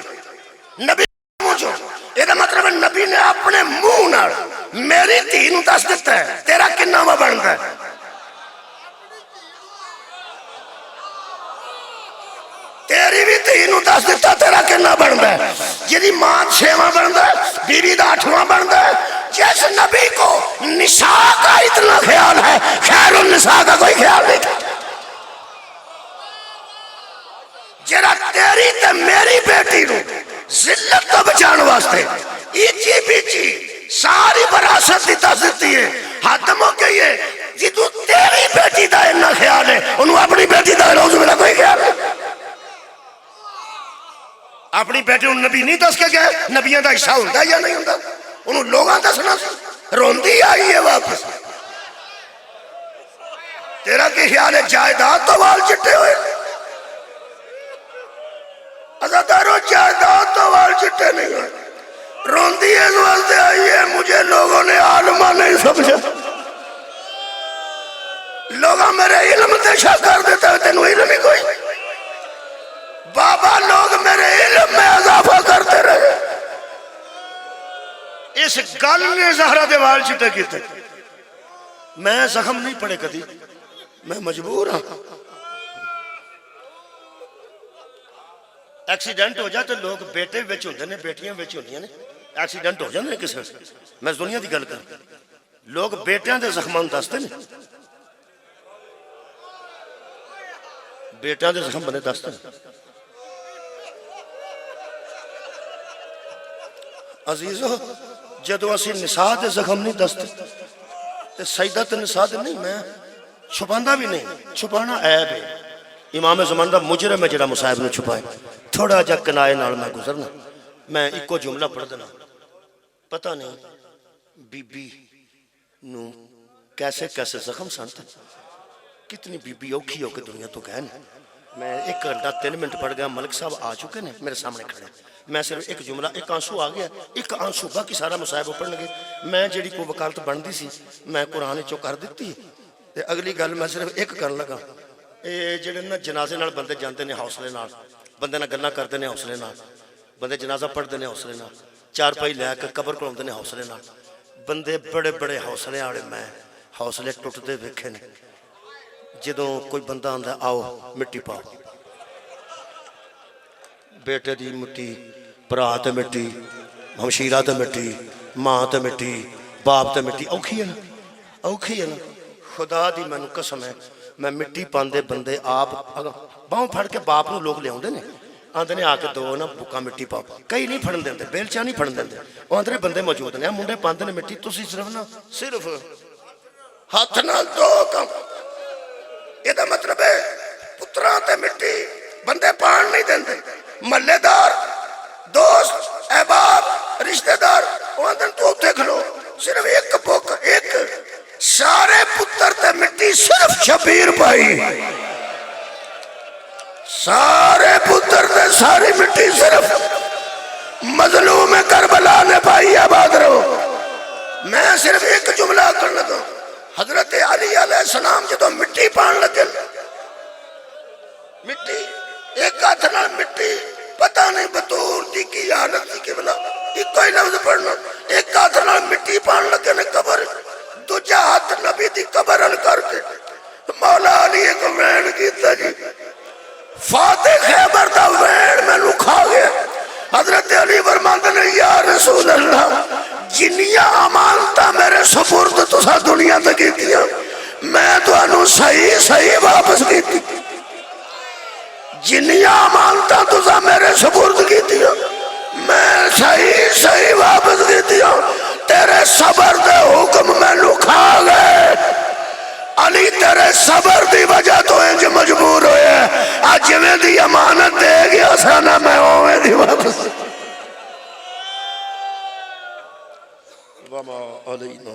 نبی منہ چوں، یہ مطلب نبی نے اپنے منہ نال میری دھی نو دس دیتا ہے تیرا کناواں بنتا ہے۔ تیری بھی دھی نو دس دیتا تیرا کنا بنتا ہے، جیدی ماں 6واں بنتا ہے، بیوی دا 8واں بنتا ہے۔ جس نبی کو نساء کا اتنا خیال ہے، خیر النساء کا کوئی خیال نہیں تھا۔ جیڑا تیری تے میری بیٹی نو ذلت تو بچان واسطے ایچی بیچی ساری وراثت دی دس دیتی ہے، حتم ہو گئی ہے۔ جدو تیری بیٹی دا اتنا خیال ہے، انہوں اپنی بیٹی دا روز میرا کوئی خیال ہے۔ اپنی بیٹی انہوں نبی نہیں دس کے گئے نبیوں دا حصہ ہوندہ یا نہیں ہوندہ، انہوں لوگاں دسنا روندی آئی ہے واپس۔ تیرا کی خیال ہے جائیداد تو وال چٹے ہوئے، عزاداروں جائیداد تو وال چٹے نہیں ہوئے، روندی اس واسطے آئی ہے مجھے لوگوں نے عالمہ نہیں سمجھا، لوگاں میرے علم تے شک کر دیتا ہے، تینوں علم ہی کوئی بابا، لوگ میرے علم میں اضافہ کرتے رہے، اس گل نے زہرا دے وال چٹے کیتے، میں زخم نہیں پڑے کدی، میں مجبور ہاں، ایکسیڈنٹ ہو جائے تو لوگ بیٹے وچ ہوندے نے، بیٹیاں وچ ہوندیاں نے، ایکسیڈنٹ ہو جاندے نے کسے، میں دنیا دی گل کر، لوگ بیٹیاں دے زخمان دستے نے، بیٹیاں دے زخم بنے دستے نے۔ عزیزو جدو اسی نساء دے زخم نہیں دستے تے سیدہ تے نساء دے نہیں، میں چھپاندہ بھی نہیں، چھپانا عیب ہے، امام زمان دا مجرم ہے جڑا مصائب نے چھپائے، تھوڑا جا کنائے نال میں گزرنا، میں ایک کو جملہ پڑھ دینا، پتہ نہیں بی بی نو کیسے کیسے زخم سنتے، کتنی بی بی اوکھی ہو کے دنیا تو گئے نا، میں 1 گھنٹہ 3 منٹ پڑھ گیا، ملک صاحب آ چکے نے میرے سامنے کھڑے، میں صرف ایک جملہ، ایک آنسو آ گیا، ایک آنسو باقی سارا مصائب پڑھ لگے، میں جڑی کو وکالت بندی سی میں قرآن چو کر دیتی، تے اگلی گل میں صرف ایک کرن لگا، جڑے نا جنازے نال بندے جاندے نے حوصلے نال، بندے نال گلاں کردے نے حوصلے نال، بندے جنازہ پڑھدے نے حوصلے نال، 4 پائی لے کے قبر کو آندے نے حوصلے نال، بندے بڑے بڑے حوصلے والے، میں حوصلے ٹوٹدے ویکھے نے، جدوں کوئی بندہ آندا آؤ مٹی پاؤ، بیٹے دی مٹی، برا تے مٹی، ہمشیرہ تے مٹی، ماں تے مٹی، باپ تے مٹی، اوکھی ہے نا، اوکھی ہے نا، خدا دی میں قسم ہے، میں مٹی پاندے بندے آپ باؤں پھڑ کے باپ نو لوگ لے آندے نے، آندے نے آ کے دو نا بکا مٹی پاؤ، کئی نہیں پھڑن دیندے، بیلچہ نہیں پھڑن دیندے، آندے بندے موجود نے، منڈے پاندے نے مٹی، تسی صرف نا صرف ہاتھ نال دو کم، یہ دا مطلب ہے پتران تے مٹی بندے پان نہیں دیندے، محلے دار دوست احباب رشتہ دار وہاں تو اٹھے کھلو، صرف ایک بک، ایک سارے پتر تے مٹی صرف شبیر پائی، سارے پتر تے ساری مٹی صرف مظلوم کربلا نے پائی، آباد رہو۔ میں صرف ایک جملہ کرنا لگا، حضرت علی علیہ السلام جدو مٹی پان لگے، مٹی ایک ہاتھ نال مٹی، پتہ نہیں بطور دی کی حالت دی کی بلا، ایک کوئی لفظ پڑھنا، ایک ہاتھ نال مٹی پان لگے نے قبر، دوجا ہاتھ نبی دی قبر ال کر کے مولا علی کو وین کیتا جی، فاتح خیبر دا وین میں لکھا گیا، حضرت علی فرماتے نے یا رسول اللہ جنیاں امانتاں میرے سپرد تسا دنیا تے کیتیاں، میں تو انہوں صحیح صحیح واپس کیتی، جنیاں امانتاں تسا میرے سپرد کیتیاں، میں صحیح صحیح واپس کیتیاں، تیرے صبر دے حکم میں لکھا گئے، علی تیرے صبر دی وجہ تو انج مجبور ہوئے، آج میں دی امانت دے گیا سانا میں ہوئے دی واپس وما علینا